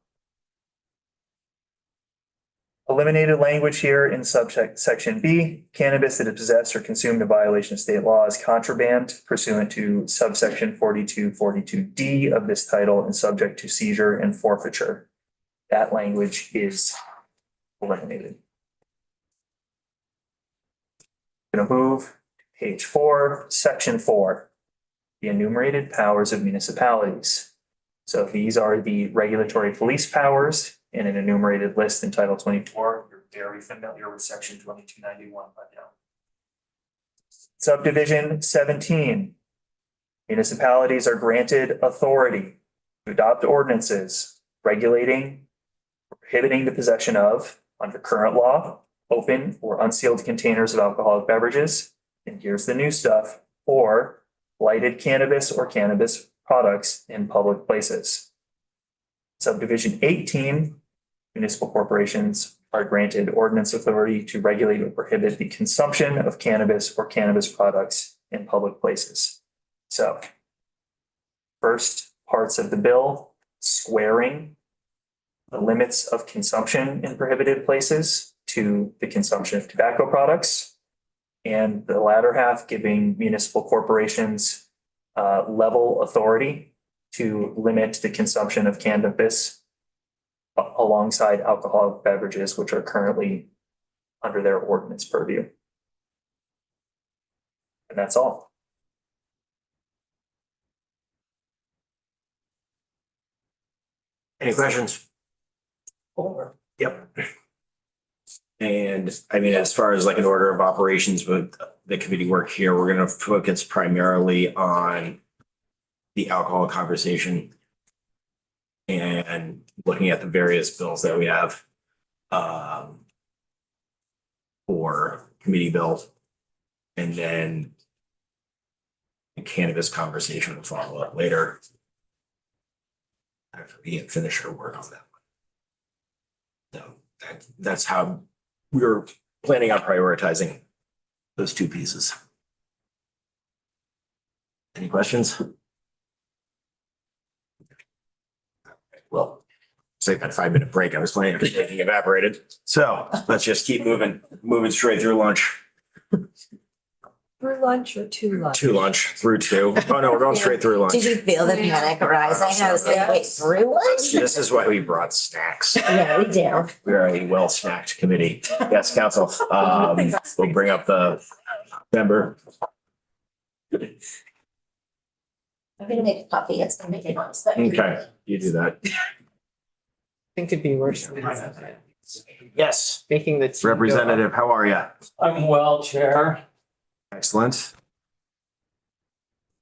S1: Eliminated language here in section B, cannabis that is possessed or consumed in violation of state law is contraband pursuant to subsection 4242D of this title and subject to seizure and forfeiture. That language is eliminated. I'm going to move to page 4, section 4, the enumerated powers of municipalities. So these are the regulatory police powers in an enumerated list in Title 24. You're very familiar with section 2291 by now. Subdivision 17. Municipalities are granted authority to adopt ordinances regulating, prohibiting the possession of, under current law, open or unsealed containers of alcoholic beverages, and here's the new stuff, or lighted cannabis or cannabis products in public places. Subdivision 18, municipal corporations are granted ordinance authority to regulate or prohibit the consumption of cannabis or cannabis products in public places. So, first parts of the bill, squaring the limits of consumption in prohibited places to the consumption of tobacco products. And the latter half giving municipal corporations level authority to limit the consumption of cannabis alongside alcoholic beverages, which are currently under their ordinance purview. And that's all.
S2: Any questions? Yep. And I mean, as far as like an order of operations with the committee work here, we're gonna focus primarily on the alcohol conversation and looking at the various bills that we have for committee bills. And then the cannabis conversation will follow up later after we finish our work on that one. So that's how we're planning on prioritizing those two pieces. Any questions? Well, take that 5-minute break. I was planning on taking evaporated. So let's just keep moving straight through lunch.
S4: Through lunch or to lunch?
S2: To lunch, through two. Oh no, we're going straight through lunch.
S3: Did you feel the panic arising? I was like, wait, through lunch?
S2: This is why we brought snacks.
S3: Yeah, we do.
S2: We are a well-snacked committee. Yes, council. We'll bring up the member.
S3: I'm gonna make a coffee. It's gonna make it nice. but-
S2: Okay, you do that.
S11: I think it'd be worse.
S2: Yes,
S11: Making the team go up.
S2: Representative, how are you?
S11: I'm well, Chair.
S2: Excellent.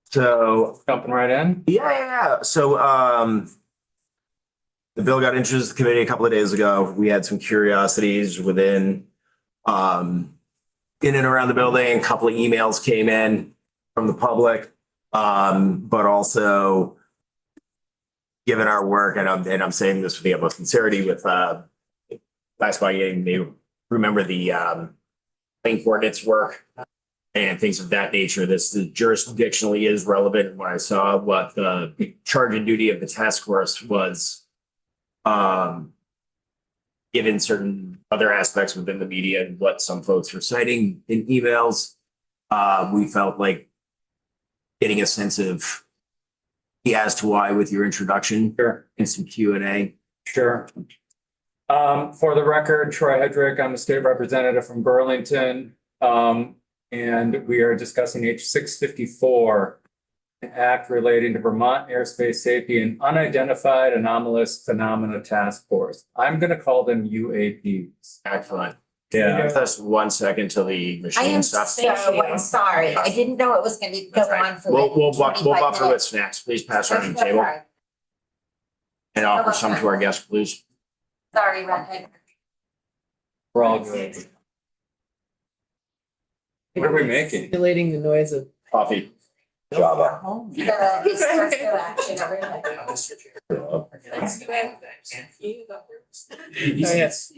S2: So,
S11: Jumping right in.
S2: yeah. So, the bill got introduced to the committee a couple of days ago. We had some curiosities within, in and around the building. A couple of emails came in from the public. But also, given our work, and I'm saying this with the utmost sincerity, with last by getting they remember the planning coordinates work and things of that nature. This jurisdictionally is relevant. When I saw what the charge and duty of the task force was, given certain other aspects within the media and what some folks were citing in emails, we felt like getting a sense of the as to why with your introduction.
S11: Sure.
S2: And some Q&A.
S11: Sure. For the record, Troy Hedrick, I'm a state representative from Burlington. And we are discussing H654, an act relating to Vermont Airspace Safety and Unidentified Anomalous Phenomena Task Force. I'm going to call them UAPs.
S2: Excellent.
S11: Yeah.
S2: Give us 1 second till the
S3: I
S2: machine
S3: am
S2: stops.
S3: so sorry. I didn't know it was gonna go on for like
S2: We'll
S3: 25
S2: buffer with
S3: minutes.
S2: snacks. Please pass around the table and offer some to our guests, please.
S3: Sorry, Redhead.
S11: We're all good. What are we making?
S7: Simulating the noise of.
S2: Coffee.
S5: Java.
S3: The espresso action, everybody.
S11: Oh,
S7: yes.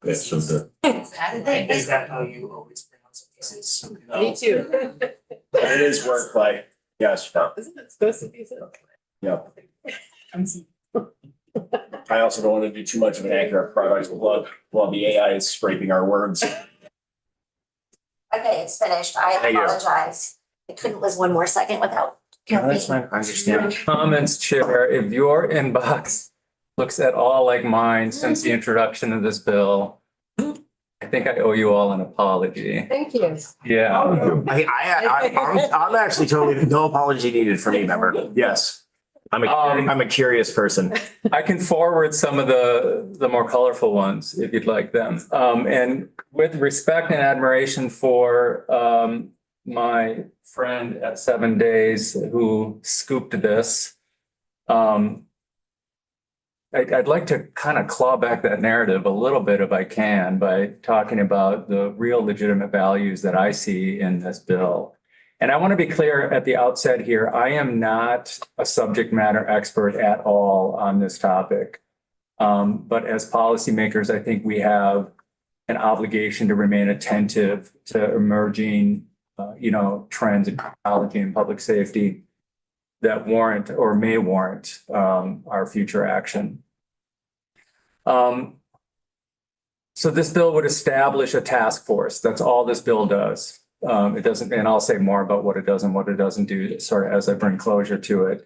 S2: Yes, so the-
S1: Is that how you always pronounce pieces?
S7: Me too.
S2: It is wordplay. Yes.
S7: Isn't it supposed to be so?
S2: Yep. I also don't want to do too much of an accurate product plug while the AI is scraping our words.
S3: Okay, it's finished. I
S2: Thank you.
S3: apologize. I couldn't live one more second without caffeine.
S2: fine. I understand.
S11: Comments, Chair, if your inbox looks at all like mine since the introduction of this bill, I think I owe you all an apology.
S4: Thank you.
S11: Yeah.
S2: I'm actually totally, no apology needed for me, member. Yes. I'm a curious person.
S11: I can forward some of the more colorful ones if you'd like them. And with respect and admiration for my friend at 7 Days who scooped this, I'd like to kind of claw back that narrative a little bit if I can by talking about the real legitimate values that I see in this bill. And I want to be clear at the outset here, I am not a subject matter expert at all on this topic. But as policymakers, I think we have an obligation to remain attentive to emerging, trends in technology and public safety that warrant or may warrant our future action. So this bill would establish a task force. That's all this bill does. It doesn't, and I'll say more about what it does and what it doesn't do sort of as I bring closure to it.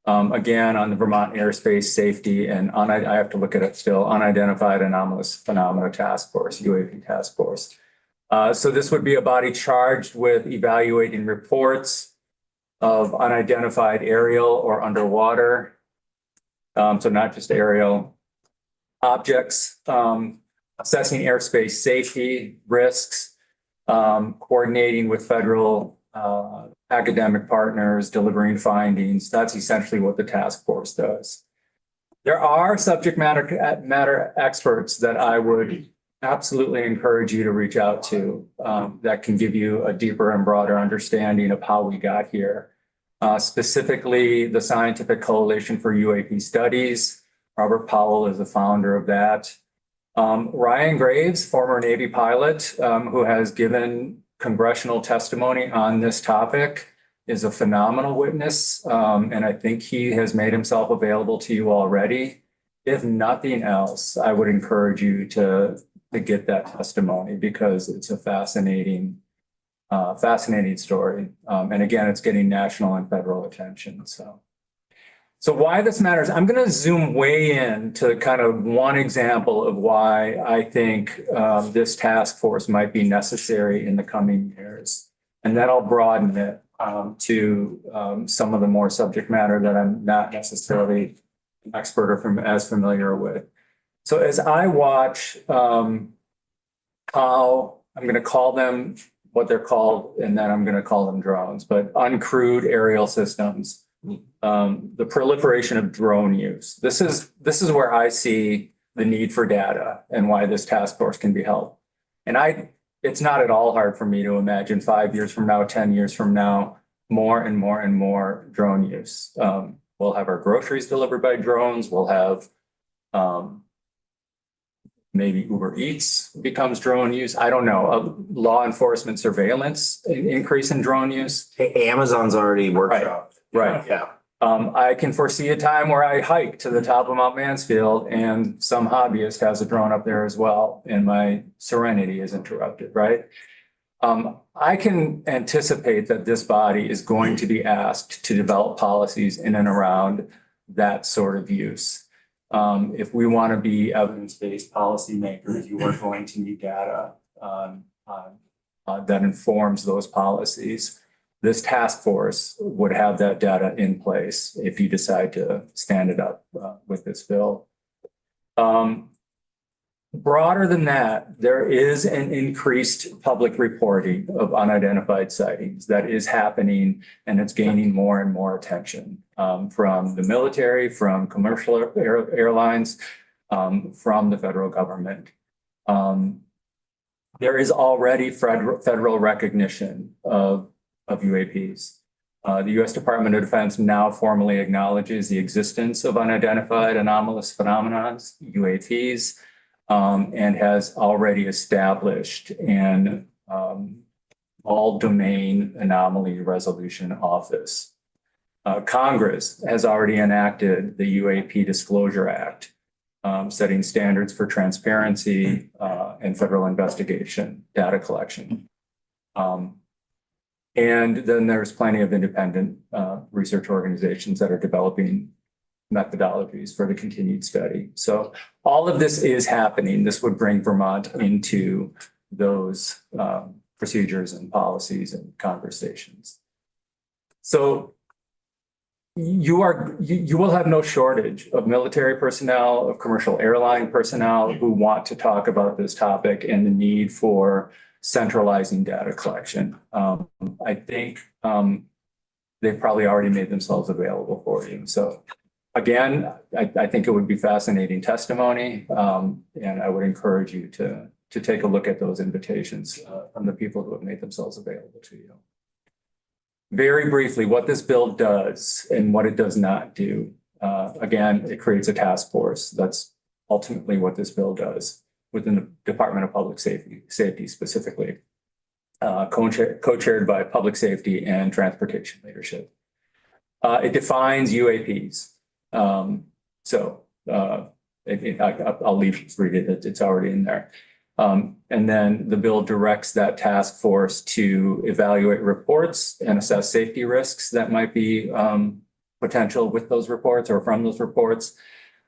S11: Again, on the Vermont Airspace Safety and I have to look at it still, Unidentified Anomalous Phenomena Task Force, UAP Task Force. So this would be a body charged with evaluating reports of unidentified aerial or underwater, so not just aerial objects, assessing airspace safety risks, coordinating with federal academic partners, delivering findings. That's essentially what the task force does. There are subject matter experts that I would absolutely encourage you to reach out to that can give you a deeper and broader understanding of how we got here. Specifically, the Scientific Coalition for UAP Studies. Robert Powell is the founder of that. Ryan Graves, former Navy pilot, who has given congressional testimony on this topic, is a phenomenal witness. And I think he has made himself available to you already. If nothing else, I would encourage you to get that testimony because it's a fascinating story. And again, it's getting national and federal attention. So why this matters, I'm going to zoom way in to kind of one example of why I think this task force might be necessary in the coming years. And then I'll broaden it to some of the more subject matter that I'm not necessarily an expert or as familiar with. So as I watch how I'm going to call them what they're called, and then I'm going to call them drones, but uncrewed aerial systems. The proliferation of drone use. This is where I see the need for data and why this task force can be helped. And it's not at all hard for me to imagine 5 years from now, 10 years from now, more and more and more drone use. We'll have our groceries delivered by drones. We'll have maybe Uber Eats becomes drone use. I don't know. Law enforcement surveillance increase in drone use.
S2: Amazon's already workshopped.
S11: Right.
S2: Yeah.
S11: I can foresee a time where I hike to the top of Mount Mansfield and some hobbyist has a drone up there as well, and my serenity is interrupted, right? I can anticipate that this body is going to be asked to develop policies in and around that sort of use. If we want to be evidence-based policymakers, you are going to need data that informs those policies. This task force would have that data in place if you decide to stand it up with this bill. Broader than that, there is an increased public reporting of unidentified sightings that is happening, and it's gaining more and more attention from the military, from commercial airlines, from the federal government. There is already federal recognition of UAPs. The U.S. Department of Defense now formally acknowledges the existence of unidentified anomalous phenomena, UAPs, and has already established an all-domain anomaly resolution office. Congress has already enacted the UAP Disclosure Act, setting standards for transparency and federal investigation data collection. And then there's plenty of independent research organizations that are developing methodologies for the continued study. So all of this is happening. This would bring Vermont into those procedures and policies and conversations. So you will have no shortage of military personnel, of commercial airline personnel who want to talk about this topic and the need for centralizing data collection. I think they've probably already made themselves available for you. So again, I think it would be fascinating testimony, and I would encourage you to take a look at those invitations from the people who have made themselves available to you. Very briefly, what this bill does and what it does not do. Again, it creates a task force. That's ultimately what this bill does within the Department of Public Safety specifically, co-chaired by Public Safety and Transportation Leadership. It defines UAPs. I'll leave you to read it. It's already in there. And then the bill directs that task force to evaluate reports and assess safety risks that might be potential with those reports or from those reports,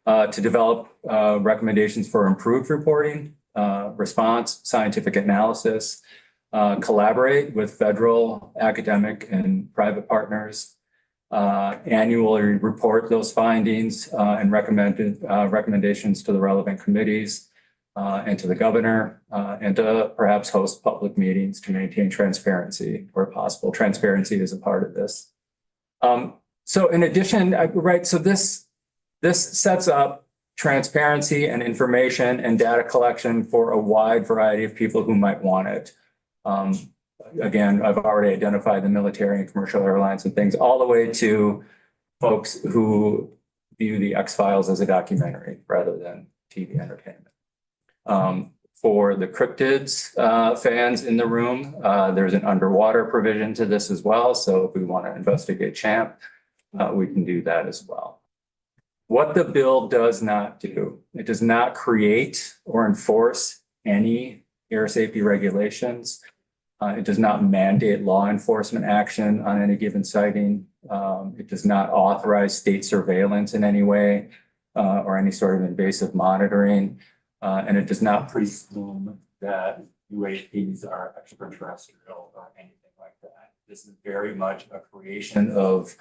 S11: to develop recommendations for improved reporting, response, scientific analysis, collaborate with federal, academic, and private partners, annually report those findings and recommendations to the relevant committees, and to the governor, and to perhaps host public meetings to maintain transparency where possible. Transparency is a part of this. So in addition, right, so this sets up transparency and information and data collection for a wide variety of people who might want it. Again, I've already identified the military and commercial airlines and things, all the way to folks who view the X-Files as a documentary rather than TV entertainment. For the cryptids fans in the room, there's an underwater provision to this as well. So if we want to investigate CHAMP, we can do that as well. What the bill does not do, it does not create or enforce any air safety regulations. It does not mandate law enforcement action on any given sighting. It does not authorize state surveillance in any way or any sort of invasive monitoring. And it does not presume that UAPs are extraterrestrial or anything like that. This is very much a creation of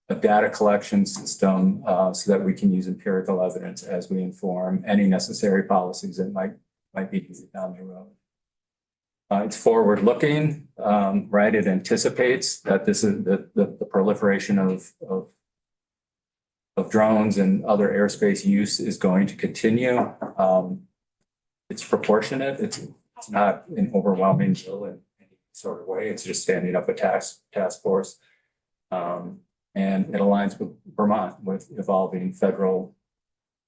S11: a data collection system so that we can use empirical evidence as we inform any necessary policies that might be needed down the road. It's forward-looking, right? It anticipates that this is the proliferation of drones and other airspace use is going to continue. It's proportionate. It's not an overwhelming bill in any sort of way. It's just standing up a task force. And it aligns with Vermont with evolving federal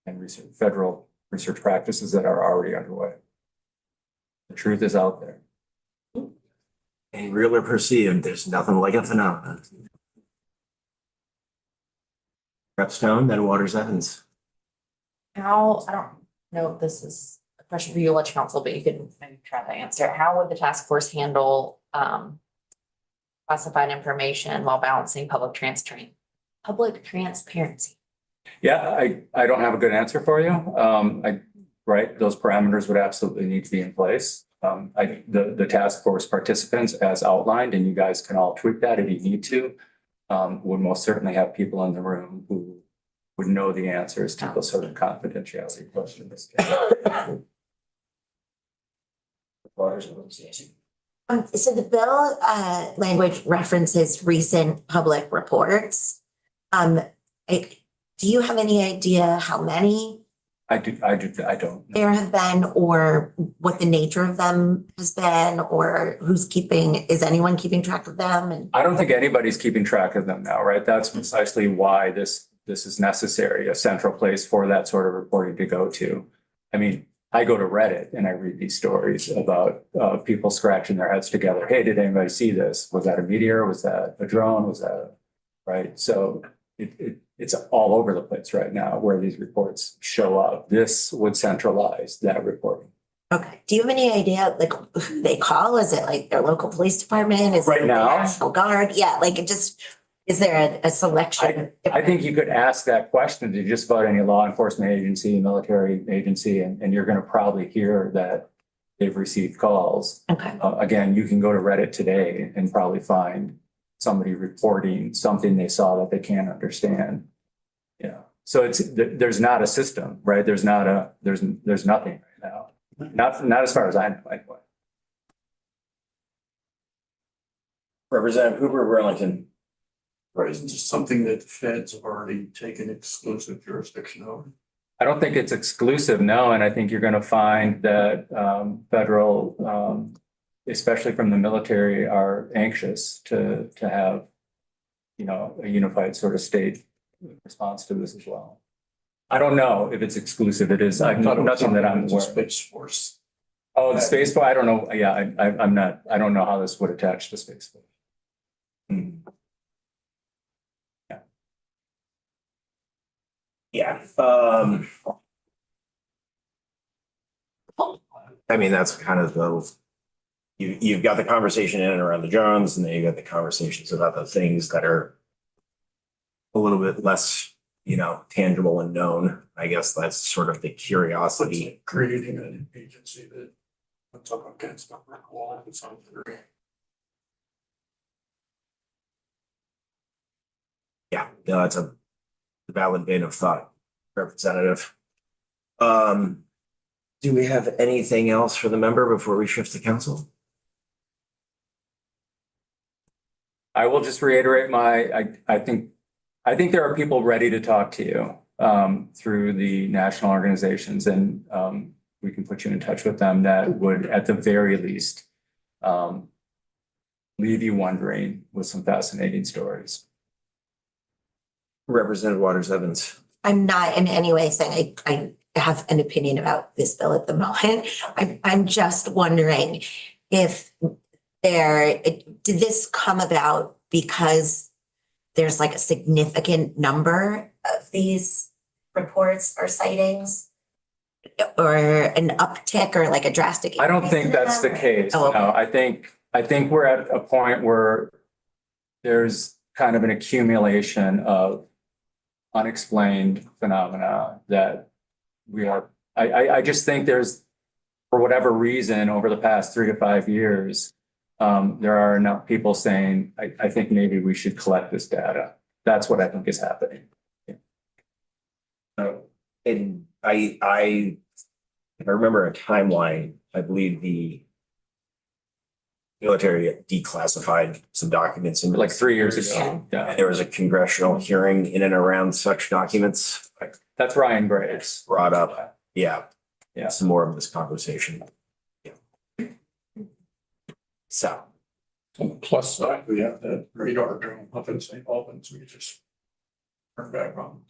S11: research practices that are already underway. The truth is out there.
S2: And real or perceived, there's nothing like a phenomenon. Rep Stone, then Waters Evans.
S12: I don't know if this is a question for you, Election Council, but you can maybe try to answer. How would the task force handle classified information while balancing public transparency?
S11: Yeah, I don't have a good answer for you. Right, those parameters would absolutely need to be in place. The task force participants, as outlined, and you guys can all tweak that if you need to, would most certainly have people in the room who would know the answers to those sort of confidentiality questions.
S3: So the bill language references recent public reports. Do you have any idea how many
S11: I don't.
S3: there have been, or what the nature of them has been, or is anyone keeping track of them? And
S11: I don't think anybody's keeping track of them now, right? That's precisely why this is necessary, a central place for that sort of reporting to go to. I mean, I go to Reddit and I read these stories about people scratching their heads together. Hey, did anybody see this? Was that a meteor? Was that a drone? Right? So it's all over the place right now where these reports show up. This would centralize that reporting.
S3: okay, do you have any idea like who they call? Is it like their local police department? Is
S11: Right
S3: it the
S11: now?
S3: National Guard? Yeah, like is there a selection?
S11: I think you could ask that question to just about any law enforcement agency, military agency, and you're going to probably hear that they've received calls.
S3: Okay,
S11: Again, you can go to Reddit today and probably find somebody reporting something they saw that they can't understand. Yeah, so there's not a system, right? There's nothing right now. Not as far as I know, anyway.
S2: Representative Hooper Burlington.
S6: Right, isn't this something that the feds have already taken exclusive jurisdiction over?
S11: I don't think it's exclusive, no, and I think you're gonna find that federal, especially from the military, are anxious to have, a unified sort of state response to this as well. I don't know if it's exclusive. It is, I've
S6: thought it was
S11: nothing that I'm
S6: something
S11: aware
S6: with
S11: of.
S6: the Space Force.
S11: Oh, the Space Force, I don't know. Yeah, I'm not, I don't know how this would attach to Space Force.
S2: Yeah. I mean, that's kind of you've got the conversation in and around the drones, and then you got the conversations about the things that are a little bit less, tangible and known. I guess that's sort of the curiosity.
S6: Creating an agency that puts up against a brick wall to some degree.
S2: Yeah, no, that's a valid vein of thought, Representative. Do we have anything else for the member before we shift to council?
S11: I will just reiterate I think there are people ready to talk to you through the national organizations, and we can put you in touch with them that would, at the very least, leave you wondering with some fascinating stories.
S2: Representative Waters Evans.
S3: I'm not in any way saying I have an opinion about this bill at the moment. I'm just wondering if did this come about because there's like a significant number of these reports or sightings? Or an uptick or like a drastic?
S11: I don't think
S3: increase in
S11: that's the
S3: them?
S11: case.
S3: Oh, okay.
S11: No, I think we're at a point where there's kind of an accumulation of unexplained phenomena that I just think there's, for whatever reason, over the past 3 to 5 years, there are enough people saying, I think maybe we should collect this data. That's what I think is happening.
S2: And I remember a timeline, I believe the military declassified some documents in
S11: Like 3 years ago. Yeah,
S2: and there was a congressional hearing in and around such documents
S11: that's Ryan Graves.
S2: brought up. Yeah.
S11: Yeah.
S2: Some more of this conversation. Yeah. So,
S6: On the plus side, we have that radar drone up in St. Albans, we just turn back on.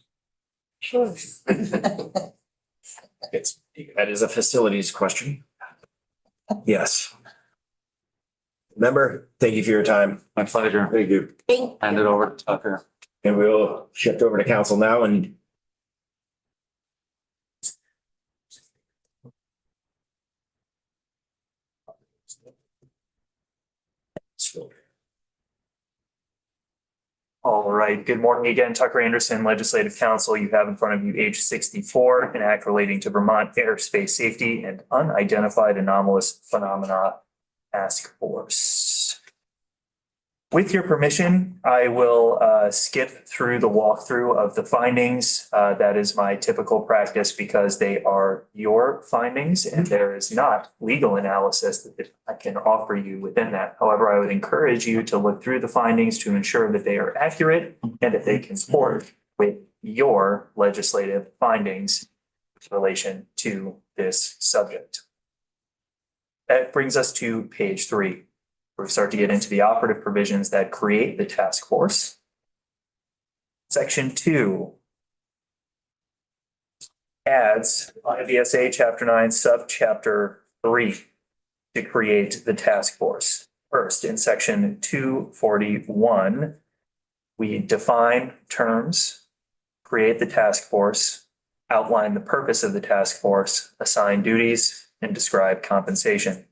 S7: Sure.
S2: that is a facilities question. Yes. Member, thank you for your time.
S11: My pleasure.
S2: Thank you.
S11: Hand it over to Tucker.
S2: And we'll shift over to council now and
S1: All right, good morning again, Tucker Anderson, Legislative Counsel. You have in front of you H64, an act relating to Vermont Airspace Safety and Unidentified Anomalous Phenomena Task Force. With your permission, I will skip through the walkthrough of the findings. That is my typical practice because they are your findings and there is not legal analysis that I can offer you within that. However, I would encourage you to look through the findings to ensure that they are accurate and that they comport with your legislative findings in relation to this subject. That brings us to page 3. We start to get into the operative provisions that create the task force. Section 2 adds IVSA Chapter 9, Subchapter 3 to create the task force. First, in Section 241, we define terms, create the task force, outline the purpose of the task force, assign duties, and describe compensation.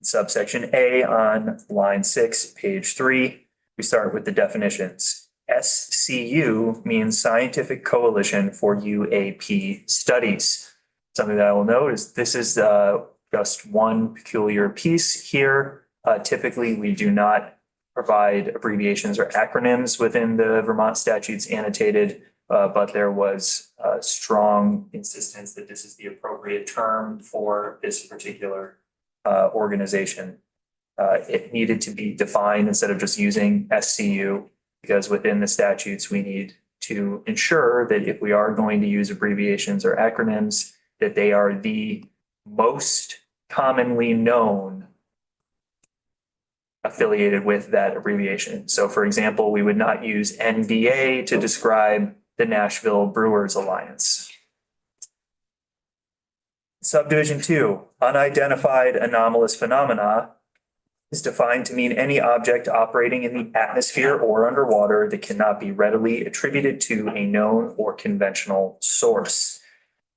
S1: Subsection A on line 6, page 3, we start with the definitions. SCU means Scientific Coalition for UAP Studies. Something that I will note is this is just one peculiar piece here. Typically, we do not provide abbreviations or acronyms within the Vermont statutes annotated, but there was a strong insistence that this is the appropriate term for this particular organization. It needed to be defined instead of just using SCU, because within the statutes, we need to ensure that if we are going to use abbreviations or acronyms, that they are the most commonly known affiliated with that abbreviation. So for example, we would not use NBA to describe the Nashville Brewers Alliance. Subdivision 2, unidentified anomalous phenomena is defined to mean any object operating in the atmosphere or underwater that cannot be readily attributed to a known or conventional source.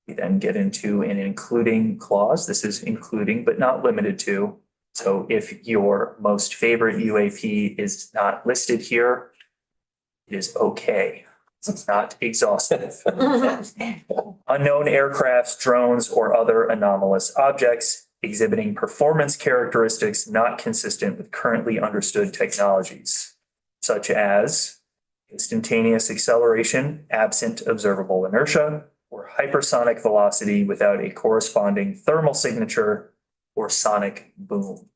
S1: We then get into an including clause. This is including but not limited to. So if your most favorite UAP is not listed here, it is okay. It's not exhaustive. Unknown aircrafts, drones, or other anomalous objects exhibiting performance characteristics not consistent with currently understood technologies, such as instantaneous acceleration absent observable inertia, or hypersonic velocity without a corresponding thermal signature or sonic boom.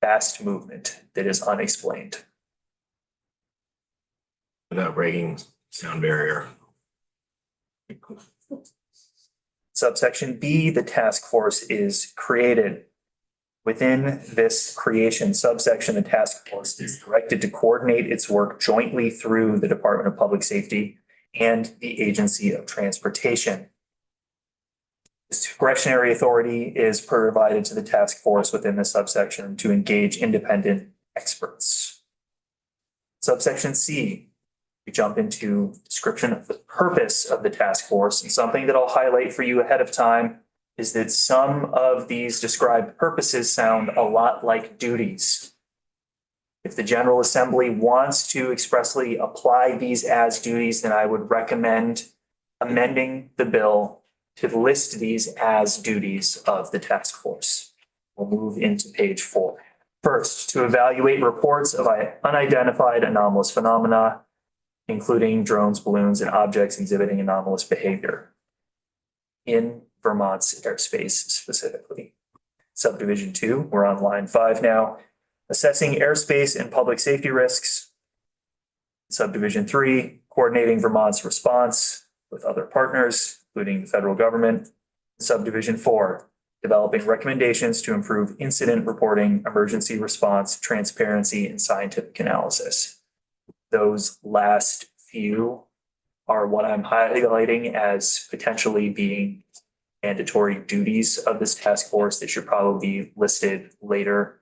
S1: Fast movement that is unexplained.
S2: Without breaking sound barrier.
S1: Subsection B, the task force is created. Within this creation subsection, the task force is directed to coordinate its work jointly through the Department of Public Safety and the Agency of Transportation. Discretionary authority is provided to the task force within this subsection to engage independent experts. Subsection C, we jump into description of the purpose of the task force, and something that I'll highlight for you ahead of time is that some of these described purposes sound a lot like duties. If the General Assembly wants to expressly apply these as duties, then I would recommend amending the bill to list these as duties of the task force. We'll move into page 4. First, to evaluate reports of unidentified anomalous phenomena, including drones, balloons, and objects exhibiting anomalous behavior in Vermont's airspace specifically. Subdivision 2, we're on line 5 now. Assessing airspace and public safety risks. Subdivision 3, coordinating Vermont's response with other partners, including the federal government. Subdivision 4, developing recommendations to improve incident reporting, emergency response, transparency, and scientific analysis. Those last few are what I'm highlighting as potentially being mandatory duties of this task force that should probably be listed later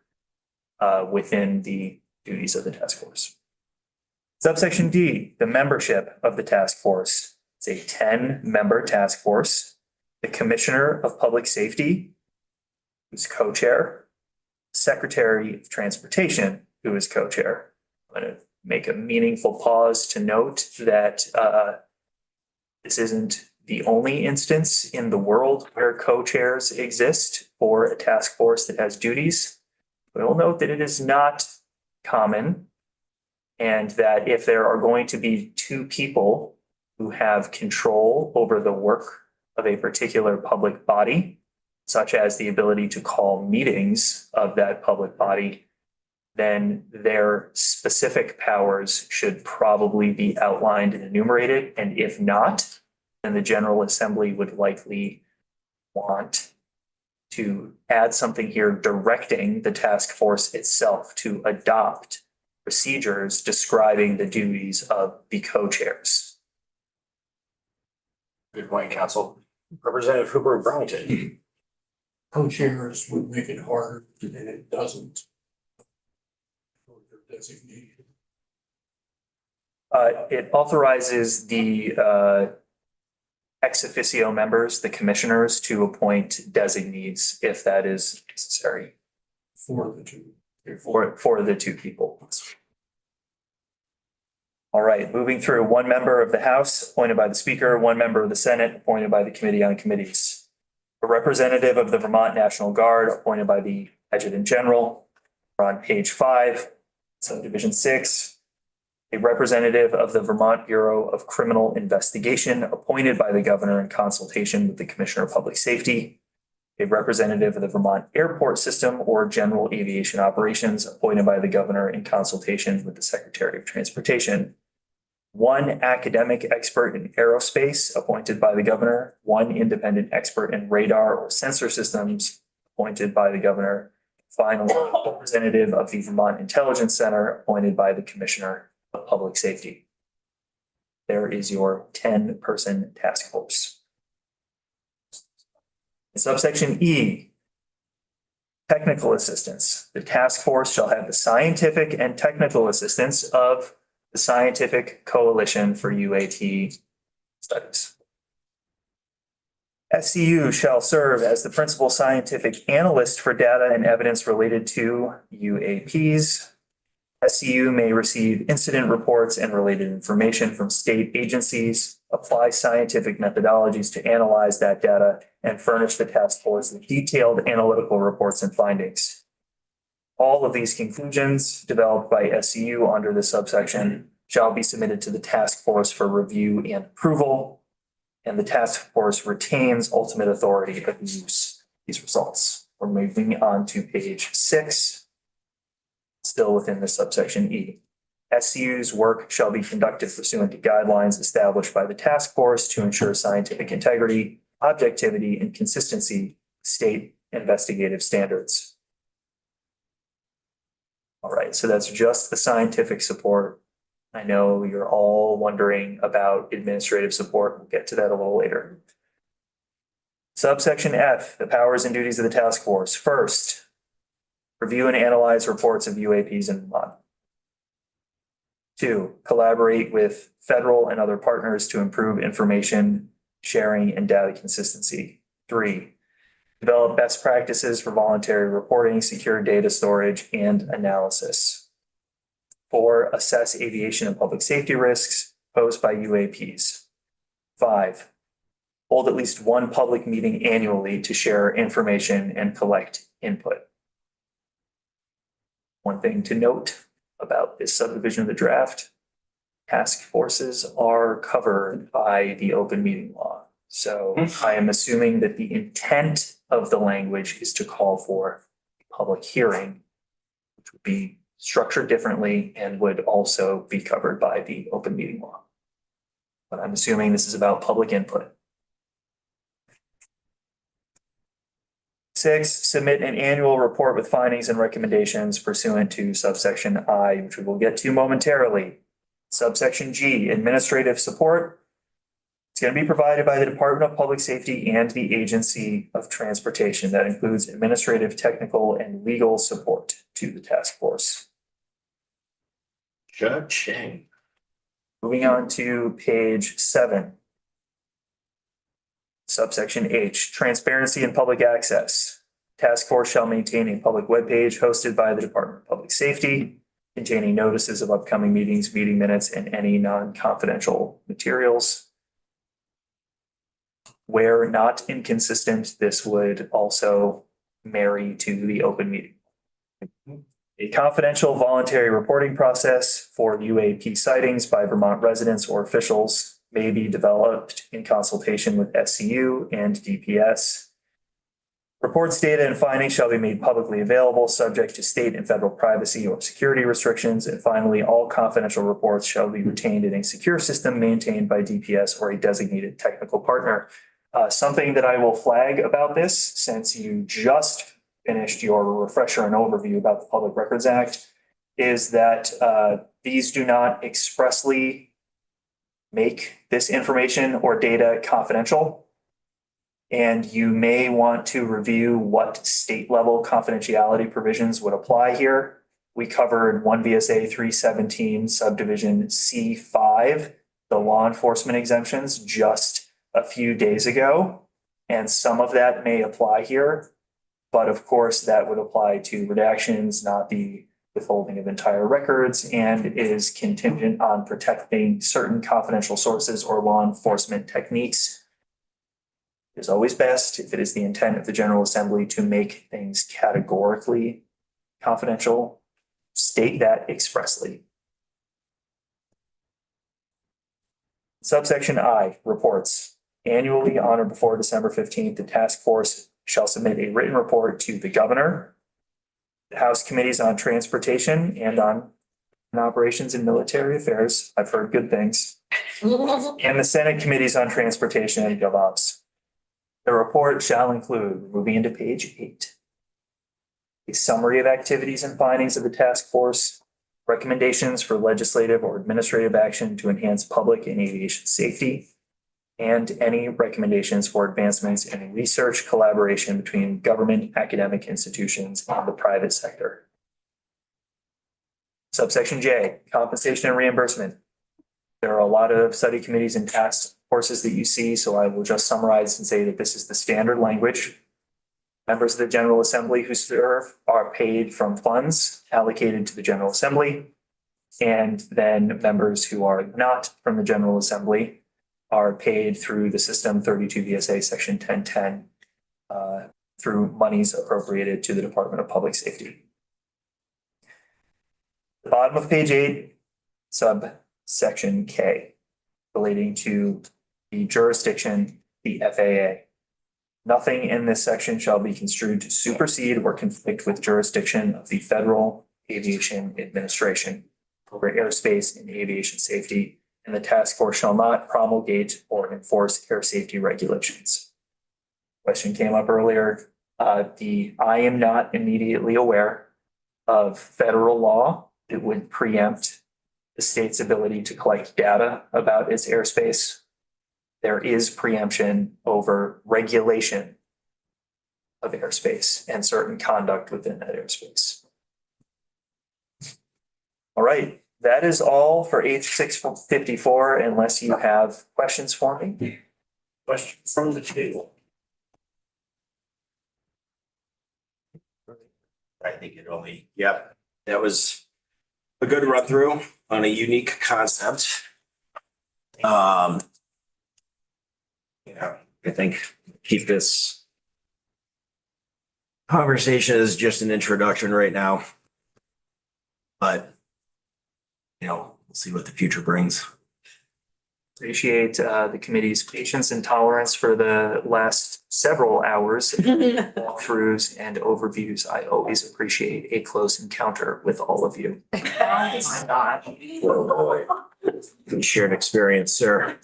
S1: within the duties of the task force. Subsection D, the membership of the task force. It's a 10-member task force. The Commissioner of Public Safety, who's co-chair, Secretary of Transportation, who is co-chair. I'm going to make a meaningful pause to note that this isn't the only instance in the world where co-chairs exist for a task force that has duties. But I'll note that it is not common, and that if there are going to be two people who have control over the work of a particular public body, such as the ability to call meetings of that public body, then their specific powers should probably be outlined and enumerated. And if not, then the General Assembly would likely want to add something here directing the task force itself to adopt procedures describing the duties of the co-chairs.
S2: Good point, Council. Representative Hooper of Burlington.
S6: Co-chairs would make it harder, and it doesn't. Designated.
S1: It authorizes the ex officio members, the commissioners, to appoint designees if that is necessary.
S6: For the two.
S1: For the two people. All right, moving through. One member of the House appointed by the Speaker, one member of the Senate appointed by the Committee on Committees. A representative of the Vermont National Guard appointed by the Adjutant General. We're on page 5, subdivision 6. A representative of the Vermont Bureau of Criminal Investigation appointed by the governor in consultation with the Commissioner of Public Safety. A representative of the Vermont Airport System or General Aviation Operations appointed by the governor in consultation with the Secretary of Transportation. One academic expert in aerospace appointed by the governor, one independent expert in radar or sensor systems appointed by the governor. Finally, a representative of the Vermont Intelligence Center appointed by the Commissioner of Public Safety. There is your 10-person task force. Subsection E, technical assistance. The task force shall have the scientific and technical assistance of the Scientific Coalition for UAP Studies. SCU shall serve as the principal scientific analyst for data and evidence related to UAPs. SCU may receive incident reports and related information from state agencies, apply scientific methodologies to analyze that data, and furnish the task force with detailed analytical reports and findings. All of these conclusions developed by SCU under this subsection shall be submitted to the task force for review and approval, and the task force retains ultimate authority of use these results. We're moving on to page 6, still within the subsection E. SCU's work shall be conducted pursuant to guidelines established by the task force to ensure scientific integrity, objectivity, and consistency with state investigative standards. All right, so that's just the scientific support. I know you're all wondering about administrative support. We'll get to that a little later. Subsection F, the powers and duties of the task force. First, review and analyze reports of UAPs in Vermont. 2, collaborate with federal and other partners to improve information sharing and data consistency. 3, develop best practices for voluntary reporting, secure data storage, and analysis. 4, assess aviation and public safety risks posed by UAPs. 5, hold at least one public meeting annually to share information and collect input. One thing to note about this subdivision of the draft, task forces are covered by the open meeting law. So I am assuming that the intent of the language is to call for a public hearing, which would be structured differently and would also be covered by the open meeting law. But I'm assuming this is about public input. 6, submit an annual report with findings and recommendations pursuant to subsection I, which we will get to momentarily. Subsection G, administrative support. It's going to be provided by the Department of Public Safety and the Agency of Transportation. That includes administrative, technical, and legal support to the task force.
S2: Cha-ching.
S1: Moving on to page 7. Subsection H, transparency and public access. Task force shall maintain a public webpage hosted by the Department of Public Safety, containing notices of upcoming meetings, meeting minutes, and any non-confidential materials. Where not inconsistent, this would also marry to the open meeting. A confidential voluntary reporting process for UAP sightings by Vermont residents or officials may be developed in consultation with SCU and DPS. Reports, data, and findings shall be made publicly available, subject to state and federal privacy or security restrictions. And finally, all confidential reports shall be retained in a secure system maintained by DPS or a designated technical partner. Something that I will flag about this, since you just finished your refresher and overview about the Public Records Act, is that these do not expressly make this information or data confidential. And you may want to review what state level confidentiality provisions would apply here. We covered 1 VSA 317 subdivision C5, the law enforcement exemptions, just a few days ago. And some of that may apply here. But of course, that would apply to redactions, not the withholding of entire records, and is contingent on protecting certain confidential sources or law enforcement techniques. It is always best, if it is the intent of the General Assembly, to make things categorically confidential, state that expressly. Subsection I, reports. Annually on or before December 15th, the task force shall submit a written report to the governor, the House Committees on Transportation and on Operations and Military Affairs. I've heard good things. And the Senate Committees on Transportation and GovOps. The report shall include, moving into page 8, a summary of activities and findings of the task force, recommendations for legislative or administrative action to enhance public and aviation safety, and any recommendations for advancements in research collaboration between government, academic institutions, and the private sector. Subsection J, compensation and reimbursement. There are a lot of study committees and task forces that you see, so I will just summarize and say that this is the standard language. Members of the General Assembly who serve are paid from funds allocated to the General Assembly. And then members who are not from the General Assembly are paid through the system 32 VSA section 1010 through monies appropriated to the Department of Public Safety. The bottom of page 8, subsection K, relating to the jurisdiction, the FAA. Nothing in this section shall be construed to supersede or conflict with jurisdiction of the Federal Aviation Administration over airspace and aviation safety, and the task force shall not promulgate or enforce air safety regulations. Question came up earlier. I am not immediately aware of federal law that would preempt the state's ability to collect data about its airspace. There is preemption over regulation of airspace and certain conduct within that airspace. All right, that is all for H654, unless you have questions for me. Questions from the table?
S2: I think it only, yep, that was a good run through on a unique concept. I think keep this conversation as just an introduction right now. But, we'll see what the future brings.
S1: Appreciate the committee's patience and tolerance for the last several hours of walkthroughs and overviews. I always appreciate a close encounter with all of you.
S3: Oh my gosh.
S2: Shared experience, sir.